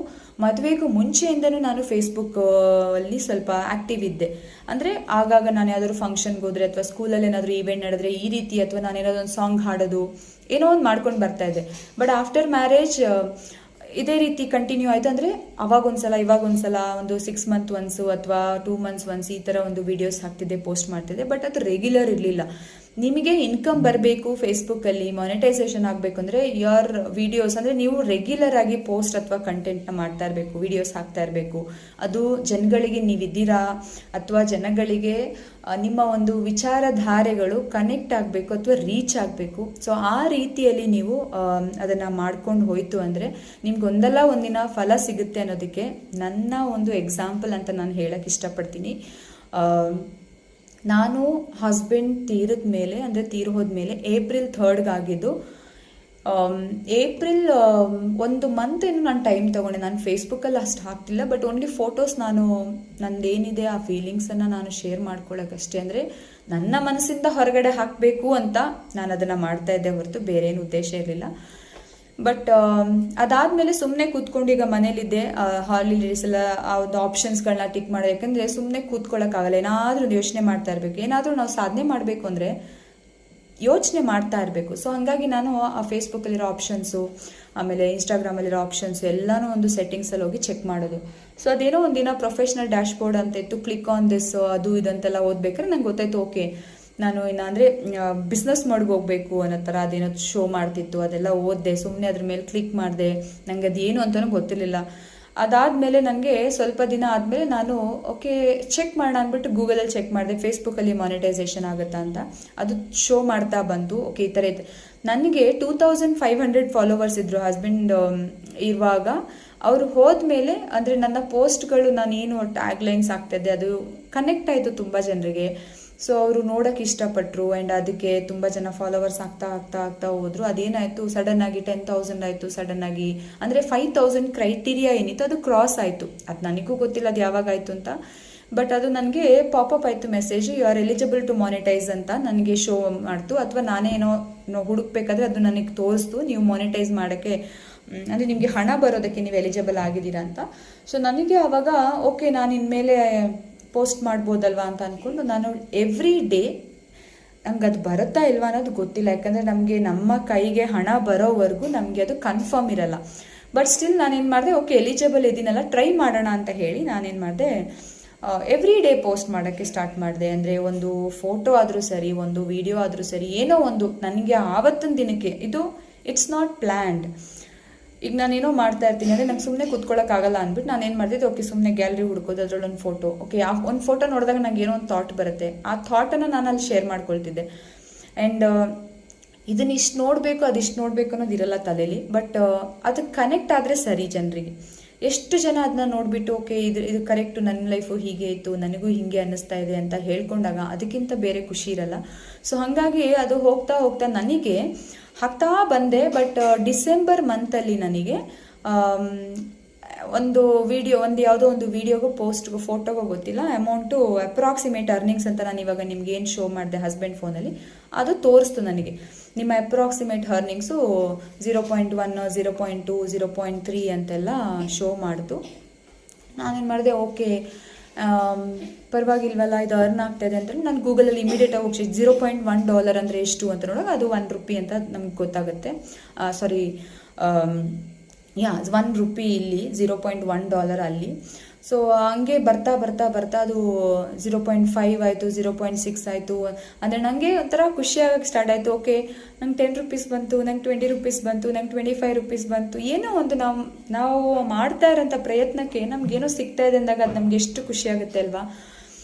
ಮದುವೆಗೂ ಮುಂಚೆಯಿಂದನೂ ನಾನು ಫೇಸ್ಬುಕ್ಕಲ್ಲಿ ಸ್ವಲ್ಪ ಆ್ಯಕ್ಟಿವ್ ಇದ್ದೆ. ಅಂದರೆ ಆಗಾಗ ನಾನು ಯಾವ್ದಾದ್ರು ಫಂಕ್ಷನ್ಗೆ ಹೋದರೆ ಅಥವಾ ಸ್ಕೂಲಲ್ಲಿ ಏನಾದರೂ ಈವೆಂಟ್ ನಡೆದ್ರೆ ಈ ರೀತಿ, ಅಥವಾ ನಾನು ಏನಾದರೂ ಒಂದು ಸಾಂಗ್ ಹಾಡೋದು ಏನೋ ಒಂದು ಮಾಡ್ಕೊಂಡು ಬರ್ತಾಯಿದ್ದೆ. ಬಟ್ ಆಫ್ಟರ್ ಮ್ಯಾರೇಜ್ ಇದೇ ರೀತಿ ಕಂಟಿನ್ಯೂ ಆಯಿತು. ಅಂದರೆ ಅವಾಗೊಂದ್ಸಲ ಇವಾಗೊಂದ್ಸಲ ಒಂದು 6 months ಒನ್ಸು ಅಥವಾ 2 months ಒನ್ಸ್ ಈ ಥರ ಒಂದು ವೀಡಿಯೋಸ್ ಹಾಕ್ತಿದ್ದೆ, ಪೋಸ್ಟ್ ಮಾಡ್ತಿದ್ದೆ. ಬಟ್ ಅದು ರೆಗ್ಯುಲರ್ ಇರಲಿಲ್ಲ. ನಿಮಗೆ ಇನ್ಕಮ್ ಬರಬೇಕು, ಫೇಸ್ಬುಕ್ಕಲ್ಲಿ ಮಾನಿಟೈಸೇಷನ್ ಆಗಬೇಕು ಅಂದರೆ ಯುವರ್ ವಿಡಿಯೋಸ್ ಅಂದರೆ ನೀವು ರೆಗ್ಯುಲರ್ ಆಗಿ ಪೋಸ್ಟ್ ಅಥವಾ ಕಂಟೆಂಟ್ನ ಮಾಡ್ತಾ ಇರಬೇಕು, ವಿಡಿಯೋಸ್ ಹಾಕ್ತಾ ಇರಬೇಕು. ಅದು ಜನಗಳಿಗೆ ನೀವಿದ್ದೀರಾ ಅಥವಾ ಜನಗಳಿಗೆ ನಿಮ್ಮ ಒಂದು ವಿಚಾರಧಾರೆಗಳು ಕನೆಕ್ಟ್ ಆಗಬೇಕು ಅಥವಾ ರೀಚ್ ಆಗಬೇಕು. ಸೊ ಆ ರೀತಿಯಲ್ಲಿ ನೀವು ಅದನ್ನು ಮಾಡ್ಕೊಂಡು ಹೋಯಿತು ಅಂದರೆ ನಿಮ್ಗೆ ಒಂದಲ್ಲ ಒಂದಿನ ಫಲ ಸಿಗುತ್ತೆ ಅನ್ನೋದಕ್ಕೆ ನನ್ನ ಒಂದು ಎಕ್ಸಾಂಪಲ್ ಅಂತ ನಾನು ಹೇಳಕ್ಕೆ ಇಷ್ಟಪಡ್ತೀನಿ. ನಾನು ಹಸ್ಬೆಂಡ್ ತೀರಿದ ಮೇಲೆ, ಅಂದರೆ ತೀರೋದ್ಮೇಲೆ ಏಪ್ರಿಲ್ 3rd ಆಗಿದ್ದು. ಏಪ್ರಿಲ್ 1 month ಏನು ನಾನು ಟೈಮ್ ತೊಗೊಂಡೆ. ನಾನು ಫೇಸ್ಬುಕ್ಕಲ್ಲಿ ಅಷ್ಟು ಹಾಕ್ತಿಲ್ಲ, ಬಟ್ ಓನ್ಲಿ ಫೋಟೋಸ್, ನಾನು ನಂದೇನಿದೆ ಆ ಫೀಲಿಂಗ್ಸನ್ನು ನಾನು ಶೇರ್ ಮಾಡ್ಕೊಳ್ಳೋಕ್ಕಷ್ಟೇ. ಅಂದರೆ ನನ್ನ ಮನಸ್ಸಿಂದ ಹೊರಗಡೆ ಹಾಕಬೇಕು ಅಂತ ನಾನು ಅದನ್ನು ಮಾಡ್ತಾ ಇದ್ದೆ ಹೊರತು ಬೇರೆ ಏನು ಉದ್ದೇಶ ಇರಲಿಲ್ಲ. ಬಟ್ ಅದಾದಮೇಲೆ ಸುಮ್ಮನೆ ಕೂತ್ಕೊಂಡು ಈಗ ಮನೇಲಿದ್ದೆ, ಹಾಲಿಡೇಸ್ ಎಲ್ಲ ಆ ಒಂದು ಆಪ್ಷನ್ಸ್ಗಳನ್ನ ಟಿಕ್ ಮಾಡೋದು. ಯಾಕಂದರೆ ಸುಮ್ಮನೆ ಕೂತ್ಕೊಳ್ಳೋಕ್ಕಾಗಲ್ಲ, ಏನಾದರೂ ಒಂದು ಯೋಚನೆ ಮಾಡ್ತಾ ಇರಬೇಕು. ಏನಾದರೂ ನಾವು ಸಾಧನೆ ಮಾಡಬೇಕು ಅಂದರೆ ಯೋಚನೆ ಮಾಡ್ತಾ ಇರಬೇಕು. ಸೊ ಹಾಗಾಗಿ ನಾನು ಆ ಫೇಸ್ಬುಕ್ಕಲ್ಲಿರೋ ಆಪ್ಷನ್ಸು, ಆಮೇಲೆ ಇನ್ಸ್ಟಾಗ್ರಾಮಲ್ಲಿರೋ ಆಪ್ಷನ್ಸು ಎಲ್ಲನೂ ಒಂದು ಸೆಟ್ಟಿಂಗ್ಸಲ್ಲಿ ಹೋಗಿ ಚೆಕ್ ಮಾಡೋದು. ಸೊ ಅದೇನೋ ಒಂದಿನ ಪ್ರೊಫೆಷ್ನಲ್ ಡ್ಯಾಶ್ಬೋರ್ಡ್ ಅಂತ ಇತ್ತು, ಕ್ಲಿಕ್ ಆನ್ ದಿಸ್ ಅದು ಇದಂತೆಲ್ಲ ಓದ್ಬೇಕಾದ್ರೆ ನಂಗೆ ಗೊತ್ತಾಯ್ತು, ಓಕೆ ನಾನು ಇನ್ನು ಅಂದರೆ ಬಿಸ್ನೆಸ್ ಮೋಡ್ಗೆ ಹೋಗಬೇಕು ಅನ್ನೋ ಥರ ಅದೇನೋ ಶೋ ಮಾಡ್ತಿತ್ತು. ಅದೆಲ್ಲ ಓದಿದೆ, ಸುಮ್ಮನೆ ಅದ್ರ ಮೇಲೆ ಕ್ಲಿಕ್ ಮಾಡಿದೆ. ನನಗೆ ಅದೇನು ಅಂತಲೂ ಗೊತ್ತಿರಲಿಲ್ಲ. ಅದಾದಮೇಲೆ ನನಗೆ ಸ್ವಲ್ಪ ದಿನ ಆದಮೇಲೆ ನಾನು ಓಕೆ ಚೆಕ್ ಮಾಡೋಣ ಅಂದ್ಬಿಟ್ಟು ಗೂಗಲಲ್ಲಿ ಚೆಕ್ ಮಾಡಿದೆ, ಫೇಸ್ಬುಕ್ಕಲ್ಲಿ ಮಾನಿಟೈಸೇಷನ್ ಆಗುತ್ತಾ ಅಂತ. ಅದು ಶೋ ಮಾಡ್ತಾ ಬಂತು. ಓಕೆ ಈ ಥರ ಇದೆ. ನನಗೆ 2500 ಫಾಲೋವರ್ಸ್ ಇದ್ದರು ಹಸ್ಬೆಂಡ್ ಇರುವಾಗ. ಅವರು ಹೋದ್ಮೇಲೆ ಅಂದರೆ ನನ್ನ ಪೋಸ್ಟ್ಗಳು ನಾನೇನು ಟ್ಯಾಗ್ಲೈನ್ಸ್ ಆಗ್ತಾಯಿದ್ದೆ ಅದು ಕನೆಕ್ಟ್ ಆಯಿತು ತುಂಬ ಜನರಿಗೆ. ಸೊ ಅವರು ನೋಡೋಕ್ಕೆ ಇಷ್ಟಪಟ್ಟರು. ಆ್ಯಂಡ್ ಅದಕ್ಕೆ ತುಂಬ ಜನ ಫಾಲೋವರ್ಸ್ ಆಗ್ತಾ ಹೋದರು. ಅದೇನಾಯಿತು, ಸಡನ್ನಾಗಿ 10,000 ಆಯಿತು. ಸಡನ್ನಾಗಿ ಅಂದರೆ 5,000 ಕ್ರೈಟೀರಿಯಾ ಏನಿತ್ತು ಅದು ಕ್ರಾಸ್ ಆಯಿತು. ಅದು ನನಗೂ ಗೊತ್ತಿಲ್ಲ ಅದು ಯಾವಾಗ ಆಯಿತು ಅಂತ. ಬಟ್ ಅದು ನನಗೆ ಪಾಪಪ್ ಆಯಿತು message, you are eligible to monetize ಅಂತ ನನಗೆ ಶೋ ಮಾಡ್ತು. ಅಥವಾ ನಾನೇನೋ ಹುಡುಕ್ಬೇಕಾದ್ರೆ ಅದು ನನಗೆ ತೋರಿಸ್ತು, ನೀವು ಮಾನಿಟೈಸ್ ಮಾಡೋಕ್ಕೆ ಅಂದರೆ ನಿಮಗೆ ಹಣ ಬರೋದಕ್ಕೆ ನೀವು ಎಲಿಜಿಬಲ್ ಆಗಿದ್ದೀರಾ ಅಂತ. ಸೊ ನನಗೆ ಆವಾಗ ಓಕೆ ನಾನು ಇನ್ಮೇಲೆ ಪೋಸ್ಟ್ ಮಾಡ್ಬೋದಲ್ವಾ ಅಂತ ಅಂದ್ಕೊಂಡು ನಾನು ಎವ್ರಿ ಡೇ, ನಂಗೆ ಅದು ಬರುತ್ತಾ ಇಲ್ವಾ ಅನ್ನೋದು ಗೊತ್ತಿಲ್ಲ. ಯಾಕಂದರೆ ನಮಗೆ ನಮ್ಮ ಕೈಗೆ ಹಣ ಬರೋವರೆಗೂ ನಮಗೆ ಅದು ಕನ್ಫರ್ಮ್ ಇರಲ್ಲ. ಬಟ್ ಸ್ಟಿಲ್ ನಾನೇನು ಮಾಡಿದೆ, ಓಕೆ ಎಲಿಜಿಬಲ್ ಇದೀನಲ್ಲ, ಟ್ರೈ ಮಾಡೋಣ ಅಂತ ಹೇಳಿ ನಾನೇನು ಮಾಡಿದೆ, ಎವ್ರಿ ಡೇ ಪೋಸ್ಟ್ ಮಾಡೋಕ್ಕೆ ಸ್ಟಾರ್ಟ್ ಮಾಡಿದೆ. ಅಂದರೆ ಒಂದು ಫೋಟೋ ಆದರೂ ಸರಿ, ಒಂದು ವಿಡಿಯೋ ಆದರೂ ಸರಿ, ಏನೋ ಒಂದು ನನಗೆ ಆವತ್ತಿನ ದಿನಕ್ಕೆ ಇದು ಇಟ್ಸ್ ನಾಟ್ ಪ್ಲ್ಯಾಂಡ್. ಈಗ ನಾನೇನೋ ಮಾಡ್ತಾ ಇರ್ತೀನಿ ಅಂದರೆ ನಂಗೆ ಸುಮ್ಮನೆ ಕೂತ್ಕೊಳ್ಳೋಕ್ಕಾಗಲ್ಲ ಅಂದ್ಬಿಟ್ಟು ನಾನೇನು ಮಾಡ್ತಿದ್ದೆ, ಓಕೆ ಸುಮ್ಮನೆ ಗ್ಯಾಲರಿ ಹುಡ್ಕೋದು, ಅದರಲ್ಲೊಂದು ಫೋಟೋ, ಓಕೆ ಆ ಒಂದು ಫೋಟೋ ನೋಡಿದಾಗ ನಂಗೆ ಏನೋ ಒಂದು ಥಾಟ್ ಬರುತ್ತೆ, ಆ ಥಾಟನ್ನು ನಾನು ಅಲ್ಲಿ ಶೇರ್ ಮಾಡ್ಕೊಳ್ತಿದ್ದೆ. ಆ್ಯಂಡ್ ಇದನ್ನ ಇಷ್ಟು ನೋಡಬೇಕು ಅದಿಷ್ಟು ನೋಡಬೇಕು ಅನ್ನೋದು ಇರಲ್ಲ ತಲೆಯಲ್ಲಿ. ಬಟ್ ಅದಕ್ಕೆ ಕನೆಕ್ಟ್ ಆದರೆ ಸರಿ ಜನರಿಗೆ. ಎಷ್ಟು ಜನ ಅದನ್ನ ನೋಡಿಬಿಟ್ಟು ಓಕೆ ಇದು ಕರೆಕ್ಟು, ನನ್ನ ಲೈಫು ಹೀಗೆ ಇತ್ತು, ನನಗೂ ಹೀಗೆ ಅನ್ನಿಸ್ತಾ ಇದೆ ಅಂತ ಹೇಳ್ಕೊಂಡಾಗ ಅದಕ್ಕಿಂತ ಬೇರೆ ಖುಷಿ ಇರಲ್ಲ. ಸೊ ಹಾಗಾಗಿ ಅದು ಹೋಗ್ತಾ ಹೋಗ್ತಾ ನನಗೆ ಹಾಕ್ತಾ ಬಂದೆ. ಬಟ್ ಡಿಸೆಂಬರ್ ಮಂತಲ್ಲಿ ನನಗೆ ಒಂದು ವಿಡಿಯೋ, ಯಾವುದೋ ಒಂದು ವಿಡಿಯೋಗೋ ಪೋಸ್ಟ್ಗೋ ಫೋಟೋಗೋ ಗೊತ್ತಿಲ್ಲ, ಅಮೌಂಟು ಅಪ್ರಾಕ್ಸಿಮೇಟ್ ಅರ್ನಿಂಗ್ಸ್ ಅಂತ ನಾನು ಇವಾಗ ನಿಮ್ಗೆ ಏನು ಶೋ ಮಾಡಿದೆ ಹಸ್ಬೆಂಡ್ ಫೋನಲ್ಲಿ, ಅದು ತೋರಿಸ್ತು ನನಗೆ. ನಿಮ್ಮ ಅಪ್ರಾಕ್ಸಿಮೇಟ್ ಅರ್ನಿಂಗ್ಸು 0.1, 0.2, 0.3 ಅಂತೆಲ್ಲ ಶೋ ಮಾಡಿತು. ನಾನೇನು ಮಾಡಿದೆ, ಓಕೆ ಪರವಾಗಿಲ್ವಲ್ಲ ಇದು ಅರ್ನ್ ಆಗ್ತಾಯಿದೆ ಅಂತೇಳಿ ನಾನು ಗೂಗಲಲ್ಲಿ ಇಮಿಡಿಯೇಟಾಗಿ ಹೋಗಿ $0.1 ಅಂದರೆ ಎಷ್ಟು ಅಂತ ನೋಡೋಕೆ ಅದು ₹1 ಅಂತ ನಮ್ಗೆ ಗೊತ್ತಾಗುತ್ತೆ. ಸಾರಿ ₹1 ಇಲ್ಲಿ, $0.1 ಅಲ್ಲಿ. ಸೊ ಹಂಗೆ ಬರ್ತಾ ಅದು 0.5 ಆಯಿತು, 0.6 ಆಯಿತು. ಅಂದರೆ ನನಗೆ ಒಂಥರ ಖುಷಿಯಾಗಕ್ಕೆ ಸ್ಟಾರ್ಟ್ ಆಯಿತು. ಓಕೆ ನಂಗೆ ₹10 ಬಂತು, ನಂಗೆ ₹20 ಬಂತು, ನಂಗೆ ₹25 ಬಂತು. ಏನೋ ಒಂದು ನಾವು ಮಾಡ್ತಾ ಇರೋಂಥ ಪ್ರಯತ್ನಕ್ಕೆ ನಮಗೇನೋ ಸಿಗ್ತಾ ಇದೆ ಅಂದಾಗ ಅದು ನಮ್ಗೆ ಎಷ್ಟು ಖುಷಿಯಾಗುತ್ತೆ ಅಲ್ವಾ.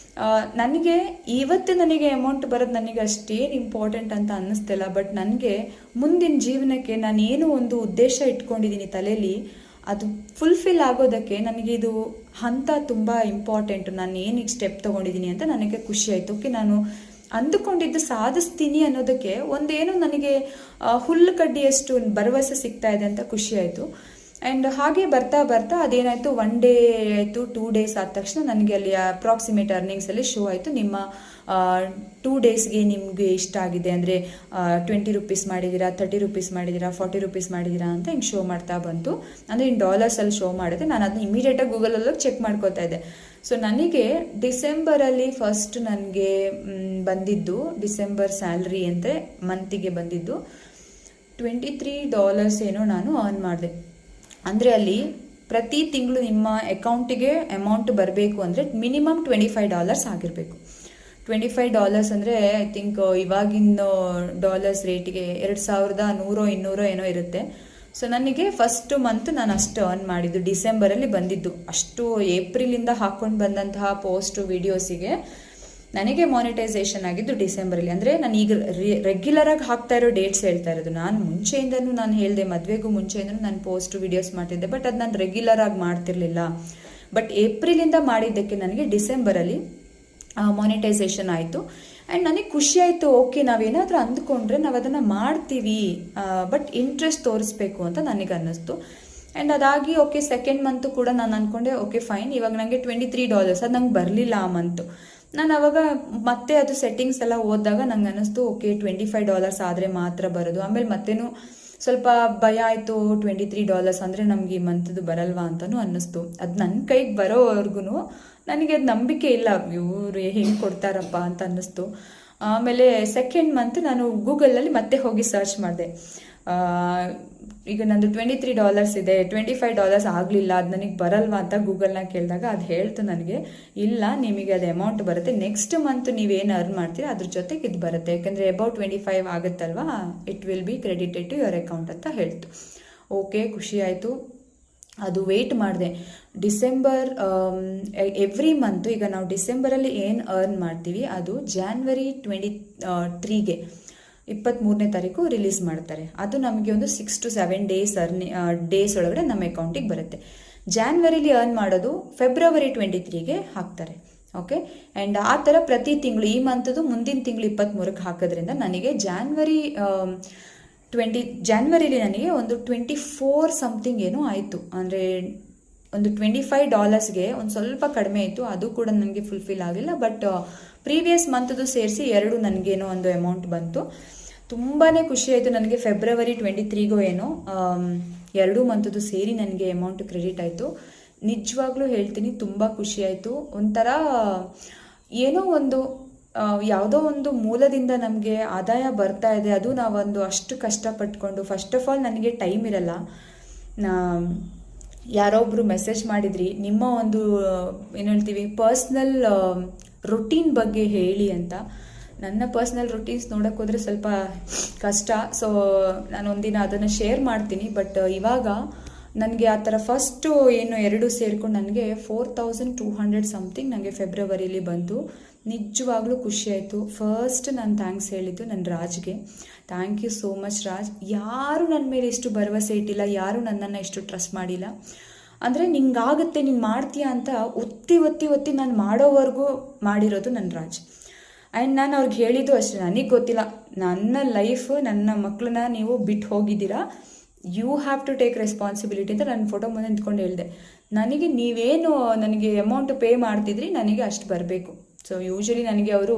ನನಗೆ ಇವತ್ತು ನನಗೆ ಅಮೌಂಟ್ ಬರೋದು ನನಗೆ ಅಷ್ಟೇನು ಇಂಪಾರ್ಟೆಂಟ್ ಅಂತ ಅನ್ನಿಸ್ತಿಲ್ಲ. ಬಟ್ ನನಗೆ ಮುಂದಿನ ಜೀವನಕ್ಕೆ ನಾನೇನು ಒಂದು ಉದ್ದೇಶ ಇಟ್ಕೊಂಡಿದ್ದೀನಿ ತಲೆಯಲ್ಲಿ, ಅದು ಫುಲ್ಫಿಲ್ ಆಗೋದಕ್ಕೆ ನನಗೆ ಇದು ಹಂತ ತುಂಬ ಇಂಪಾರ್ಟೆಂಟು. ನಾನು ಏನಕ್ಕೆ ಸ್ಟೆಪ್ ತೊಗೊಂಡಿದ್ದೀನಿ ಅಂತ ನನಗೆ ಖುಷಿ ಆಯಿತು. ಓಕೆ ನಾನು ಅಂದುಕೊಂಡಿದ್ದು ಸಾಧಿಸ್ತೀನಿ ಅನ್ನೋದಕ್ಕೆ ಒಂದೇನೋ ನನಗೆ ಹುಲ್ಲು ಕಡ್ಡಿಯಷ್ಟು ಭರವಸೆ ಸಿಗ್ತಾ ಇದೆ ಅಂತ ಖುಷಿ ಆಯಿತು. ಆ್ಯಂಡ್ ಹಾಗೆ ಬರ್ತಾ ಅದೇನಾಯಿತು, 1 ಡೇ ಆಯಿತು, 2 ಡೇಸ್ ಆದ ತಕ್ಷಣ ನನಗೆ ಅಲ್ಲಿ ಅಪ್ರಾಕ್ಸಿಮೇಟ್ ಅರ್ನಿಂಗ್ಸಲ್ಲಿ ಶೋ ಆಯಿತು. ನಿಮ್ಮ 2 ಡೇಸ್ಗೆ ನಿಮಗೆ ಇಷ್ಟ ಆಗಿದೆ ಅಂದರೆ ₹20 ಮಾಡಿದ್ದೀರಾ, ₹30 ಮಾಡಿದ್ದೀರಾ, ₹40 ಮಾಡಿದ್ದೀರಾ ಅಂತ ಹಿಂಗೆ ಶೋ ಮಾಡ್ತಾ ಬಂತು. ಅಂದರೆ ಇನ್ ಡಾಲರ್ಸಲ್ಲಿ ಶೋ ಮಾಡಿದೆ. ನಾನು ಅದನ್ನ ಇಮಿಡಿಯೇಟಾಗಿ ಗೂಗಲಲ್ಲಿ ಚೆಕ್ ಮಾಡ್ಕೋತಾ ಇದ್ದೆ. ಸೊ ನನಗೆ ಡಿಸೆಂಬರಲ್ಲಿ ಫಸ್ಟ್ ನನಗೆ ಬಂದಿದ್ದು, ಡಿಸೆಂಬರ್ ಸ್ಯಾಲ್ರಿ ಅಂದರೆ ಮಂತಿಗೆ ಬಂದಿದ್ದು $23 ಏನೋ ನಾನು ಅರ್ನ್ ಮಾಡಿದೆ. ಅಂದರೆ ಅಲ್ಲಿ ಪ್ರತಿ ತಿಂಗಳು ನಿಮ್ಮ ಅಕೌಂಟಿಗೆ ಅಮೌಂಟ್ ಬರಬೇಕು ಅಂದರೆ ಮಿನಿಮಮ್ $25 ಆಗಿರಬೇಕು. $25 ಅಂದರೆ ಐ ಥಿಂಕ್ ಇವಾಗಿನ ಡಾಲರ್ಸ್ ರೇಟಿಗೆ 2100 200 ಏನೋ ಇರುತ್ತೆ. ಸೊ ನನಗೆ ಫಸ್ಟ್ ಮಂತ್ ನಾನು ಅಷ್ಟು ಅರ್ನ್ ಮಾಡಿದ್ದು ಡಿಸೆಂಬರಲ್ಲಿ ಬಂದಿದ್ದು. ಅಷ್ಟು ಏಪ್ರಿಲಿಂದ ಹಾಕ್ಕೊಂಡು ಬಂದಂತಹ ಪೋಸ್ಟು ವಿಡಿಯೋಸಿಗೆ ನನಗೆ ಮಾನಿಟೈಸೇಷನ್ ಆಗಿದ್ದು ಡಿಸೆಂಬರಲ್ಲಿ. ಅಂದರೆ ನಾನು ಈಗ ರೆಗ್ಯುಲರಾಗಿ ಹಾಕ್ತಾ ಇರೋ ಡೇಟ್ಸ್ ಹೇಳ್ತಾ ಇರೋದು. ನಾನು ಮುಂಚೆಯಿಂದನೂ ನಾನು ಹೇಳಿದೆ, ಮದುವೆಗೂ ಮುಂಚೆಯಿಂದನೂ ನಾನು ಪೋಸ್ಟ್ ವಿಡಿಯೋಸ್ ಮಾಡ್ತಿದ್ದೆ. ಬಟ್ ಅದು ನಾನು ರೆಗ್ಯುಲರಾಗಿ ಮಾಡ್ತಿರ್ಲಿಲ್ಲ. ಬಟ್ ಏಪ್ರಿಲಿಂದ ಮಾಡಿದ್ದಕ್ಕೆ ನನಗೆ ಡಿಸೆಂಬರಲ್ಲಿ ಮಾನಿಟೈಸೇಷನ್ ಆಯಿತು. ಆ್ಯಂಡ್ ನನಗೆ ಖುಷಿ ಆಯಿತು. ಓಕೆ ನಾವೇನಾದರೂ ಅಂದ್ಕೊಂಡ್ರೆ ನಾವು ಅದನ್ನು ಮಾಡ್ತೀವಿ, ಬಟ್ ಇಂಟ್ರೆಸ್ಟ್ ತೋರಿಸ್ಬೇಕು ಅಂತ ನನಗೆ ಅನ್ನಿಸ್ತು. ಆ್ಯಂಡ್ ಅದಾಗಿ ಓಕೆ ಸೆಕೆಂಡ್ ಮಂತು ಕೂಡ ನಾನು ಅಂದ್ಕೊಂಡೆ ಓಕೆ ಫೈನ್, ಇವಾಗ ನನಗೆ $23 ಅದು ನಂಗೆ ಬರಲಿಲ್ಲ ಆ ಮಂತು. ನಾನು ಅವಾಗ ಮತ್ತೆ ಅದು ಸೆಟ್ಟಿಂಗ್ಸ್ ಎಲ್ಲ ಓದಿದಾಗ ನಂಗೆ ಅನ್ನಿಸ್ತು ಓಕೆ $25 ಆದರೆ ಮಾತ್ರ ಬರೋದು. ಆಮೇಲೆ ಮತ್ತೇನು ಸ್ವಲ್ಪ ಭಯ ಆಯಿತು. $23 ಅಂದರೆ ನಮಗೆ ಈ ಮಂತ್ದು ಬರಲ್ವಾ ಅಂತಲೂ ಅನ್ನಿಸ್ತು. ಅದು ನನ್ನ ಕೈಗೆ ಬರೋವರೆಗೂ ನನಗೆ ಅದು ನಂಬಿಕೆ ಇಲ್ಲ, ಇವರು ಹೆಂಗೆ ಕೊಡ್ತಾರಪ್ಪ ಅಂತ ಅನ್ನಿಸ್ತು. ಆಮೇಲೆ ಸೆಕೆಂಡ್ ಮಂತ್ ನಾನು ಗೂಗಲಲ್ಲಿ ಮತ್ತೆ ಹೋಗಿ ಸರ್ಚ್ ಮಾಡಿದೆ. ಈಗ ನಂದು $23 ಇದೆ, $25 ಆಗಲಿಲ್ಲ, ಅದು ನನಗೆ ಬರಲ್ವಾ ಅಂತ ಗೂಗಲ್ನಾಗ ಕೇಳಿದಾಗ ಅದು ಹೇಳ್ತು ನನಗೆ, ಇಲ್ಲ ನಿಮಗೆ ಅದು ಅಮೌಂಟ್ ಬರುತ್ತೆ, ನೆಕ್ಸ್ಟ್ ಮಂತ್ ನೀವೇನು ಅರ್ನ್ ಮಾಡ್ತೀರಾ ಅದ್ರ ಜೊತೆಗೆ ಇದು ಬರುತ್ತೆ, ಯಾಕಂದರೆ ಅಬೌಟ್ 25 ಆಗುತ್ತಲ್ವಾ, it will be credited to your account ಅಂತ ಹೇಳ್ತು. ಓಕೆ, ಖುಷಿ ಆಯಿತು. ಅದು ವೆಯ್ಟ್ ಮಾಡಿದೆ. ಡಿಸೆಂಬರ್ ಎವ್ರಿ ಮಂತು, ಈಗ ನಾವು ಡಿಸೆಂಬರಲ್ಲಿ ಏನು ಅರ್ನ್ ಮಾಡ್ತೀವಿ ಅದು January 23ಗೆ 23ನೇ ತಾರೀಕು ರಿಲೀಸ್ ಮಾಡ್ತಾರೆ. ಅದು ನಮಗೆ ಒಂದು 6 to 7 ಡೇಸ್ ಒಳಗಡೆ ನಮ್ಮ ಅಕೌಂಟಿಗೆ ಬರುತ್ತೆ. ಜಾನ್ವರಿಲಿ ಅರ್ನ್ ಮಾಡೋದು February 23ಗೆ ಹಾಕ್ತಾರೆ. ಓಕೆ, ಆ್ಯಂಡ್ ಆ ಥರ ಪ್ರತಿ ತಿಂಗಳು, ಈ ಮಂತದ್ದು ಮುಂದಿನ ತಿಂಗಳು 23ಕ್ಕೆ ಹಾಕೋದ್ರಿಂದ ನನಗೆ ಜಾನ್ವರಿಲಿ ನನಗೆ ಒಂದು 24 ಸಮಥಿಂಗ್ ಏನೋ ಆಯಿತು. ಅಂದರೆ ಒಂದು $25ಗೆ ಒಂದು ಸ್ವಲ್ಪ ಕಡಿಮೆ ಇತ್ತು, ಅದು ಕೂಡ ನನಗೆ ಫುಲ್ಫಿಲ್ ಆಗಲಿಲ್ಲ. ಬಟ್ ಪ್ರೀವಿಯಸ್ ಮಂತದ್ದು ಸೇರಿಸಿ ಎರಡು ನನಗೇನೋ ಒಂದು ಅಮೌಂಟ್ ಬಂತು. ತುಂಬಾ ಖುಷಿ ಆಯಿತು ನನಗೆ. February 23ಗೋ ಏನೋ ಎರಡೂ ಮಂತದ್ದು ಸೇರಿ ನನಗೆ ಅಮೌಂಟ್ ಕ್ರೆಡಿಟ್ ಆಯಿತು. ನಿಜವಾಗ್ಲೂ ಹೇಳ್ತೀನಿ, ತುಂಬ ಖುಷಿ ಆಯಿತು. ಒಂಥರ ಏನೋ ಒಂದು ಯಾವುದೋ ಒಂದು ಮೂಲದಿಂದ ನಮಗೆ ಆದಾಯ ಬರ್ತಾ ಇದೆ. ಅದು ನಾವೊಂದು ಅಷ್ಟು ಕಷ್ಟಪಟ್ಕೊಂಡು, ಫಸ್ಟ್ ಆಫ್ ಆಲ್ ನನಗೆ ಟೈಮ್ ಇರಲ್ಲ. ಯಾರೊಬ್ಬರು ಮೆಸೇಜ್ ಮಾಡಿದ್ರಿ, ನಿಮ್ಮ ಒಂದು ಏನು ಹೇಳ್ತೀವಿ ಪರ್ಸ್ನಲ್ ರೊಟೀನ್ ಬಗ್ಗೆ ಹೇಳಿ ಅಂತ. ನನ್ನ ಪರ್ಸ್ನಲ್ ರೊಟೀನ್ಸ್ ನೋಡೋಕೆ ಹೋದರೆ ಸ್ವಲ್ಪ ಕಷ್ಟ. ಸೊ ನಾನು ಒಂದಿನ ಅದನ್ನು ಶೇರ್ ಮಾಡ್ತೀನಿ. ಬಟ್ ಇವಾಗ ನನಗೆ ಆ ಥರ ಫಸ್ಟು ಏನು ಎರಡು ಸೇರ್ಕೊಂಡು ನನಗೆ 4200 ಸಮಥಿಂಗ್ ನನಗೆ ಫೆಬ್ರವರಿಲಿ ಬಂತು. ನಿಜವಾಗ್ಲೂ ಖುಷಿ ಆಯಿತು. ಫಸ್ಟ್ ನಾನು ಥ್ಯಾಂಕ್ಸ್ ಹೇಳಿದ್ದು ನನ್ನ ರಾಜ್ಗೆ. Thank you so much Raj. ಯಾರು ನನ್ನ ಮೇಲೆ ಇಷ್ಟು ಭರವಸೆ ಇಟ್ಟಿಲ್ಲ, ಯಾರು ನನ್ನನ್ನು ಇಷ್ಟು ಟ್ರಸ್ಟ್ ಮಾಡಿಲ್ಲ. ಅಂದರೆ ನಿಂಗಾಗುತ್ತೆ, ನೀನು ಮಾಡ್ತೀಯಾ ಅಂತ ಒತ್ತಿ ನಾನು ಮಾಡೋವರೆಗೂ ಮಾಡಿರೋದು ನನ್ನ ರಾಜ್. ಆ್ಯಂಡ್ ನಾನು ಅವ್ರಿಗೆ ಹೇಳಿದ್ದು ಅಷ್ಟೇ, ನನಗೆ ಗೊತ್ತಿಲ್ಲ, ನನ್ನ ಲೈಫ್, ನನ್ನ ಮಕ್ಕಳನ್ನ ನೀವು ಬಿಟ್ಟು ಹೋಗಿದ್ದೀರಾ, you have to take responsibility ಅಂತ ನನ್ನ ಫೋಟೋ ಮುಂದೆ ನಿಂತ್ಕೊಂಡು ಹೇಳಿದೆ. ನನಗೆ ನೀವೇನು ನನಗೆ ಅಮೌಂಟ್ ಪೇ ಮಾಡ್ತಿದ್ರಿ ನನಗೆ ಅಷ್ಟು ಬರಬೇಕು. ಸೊ ಯೂಶ್ವಲಿ ನನಗೆ ಅವರು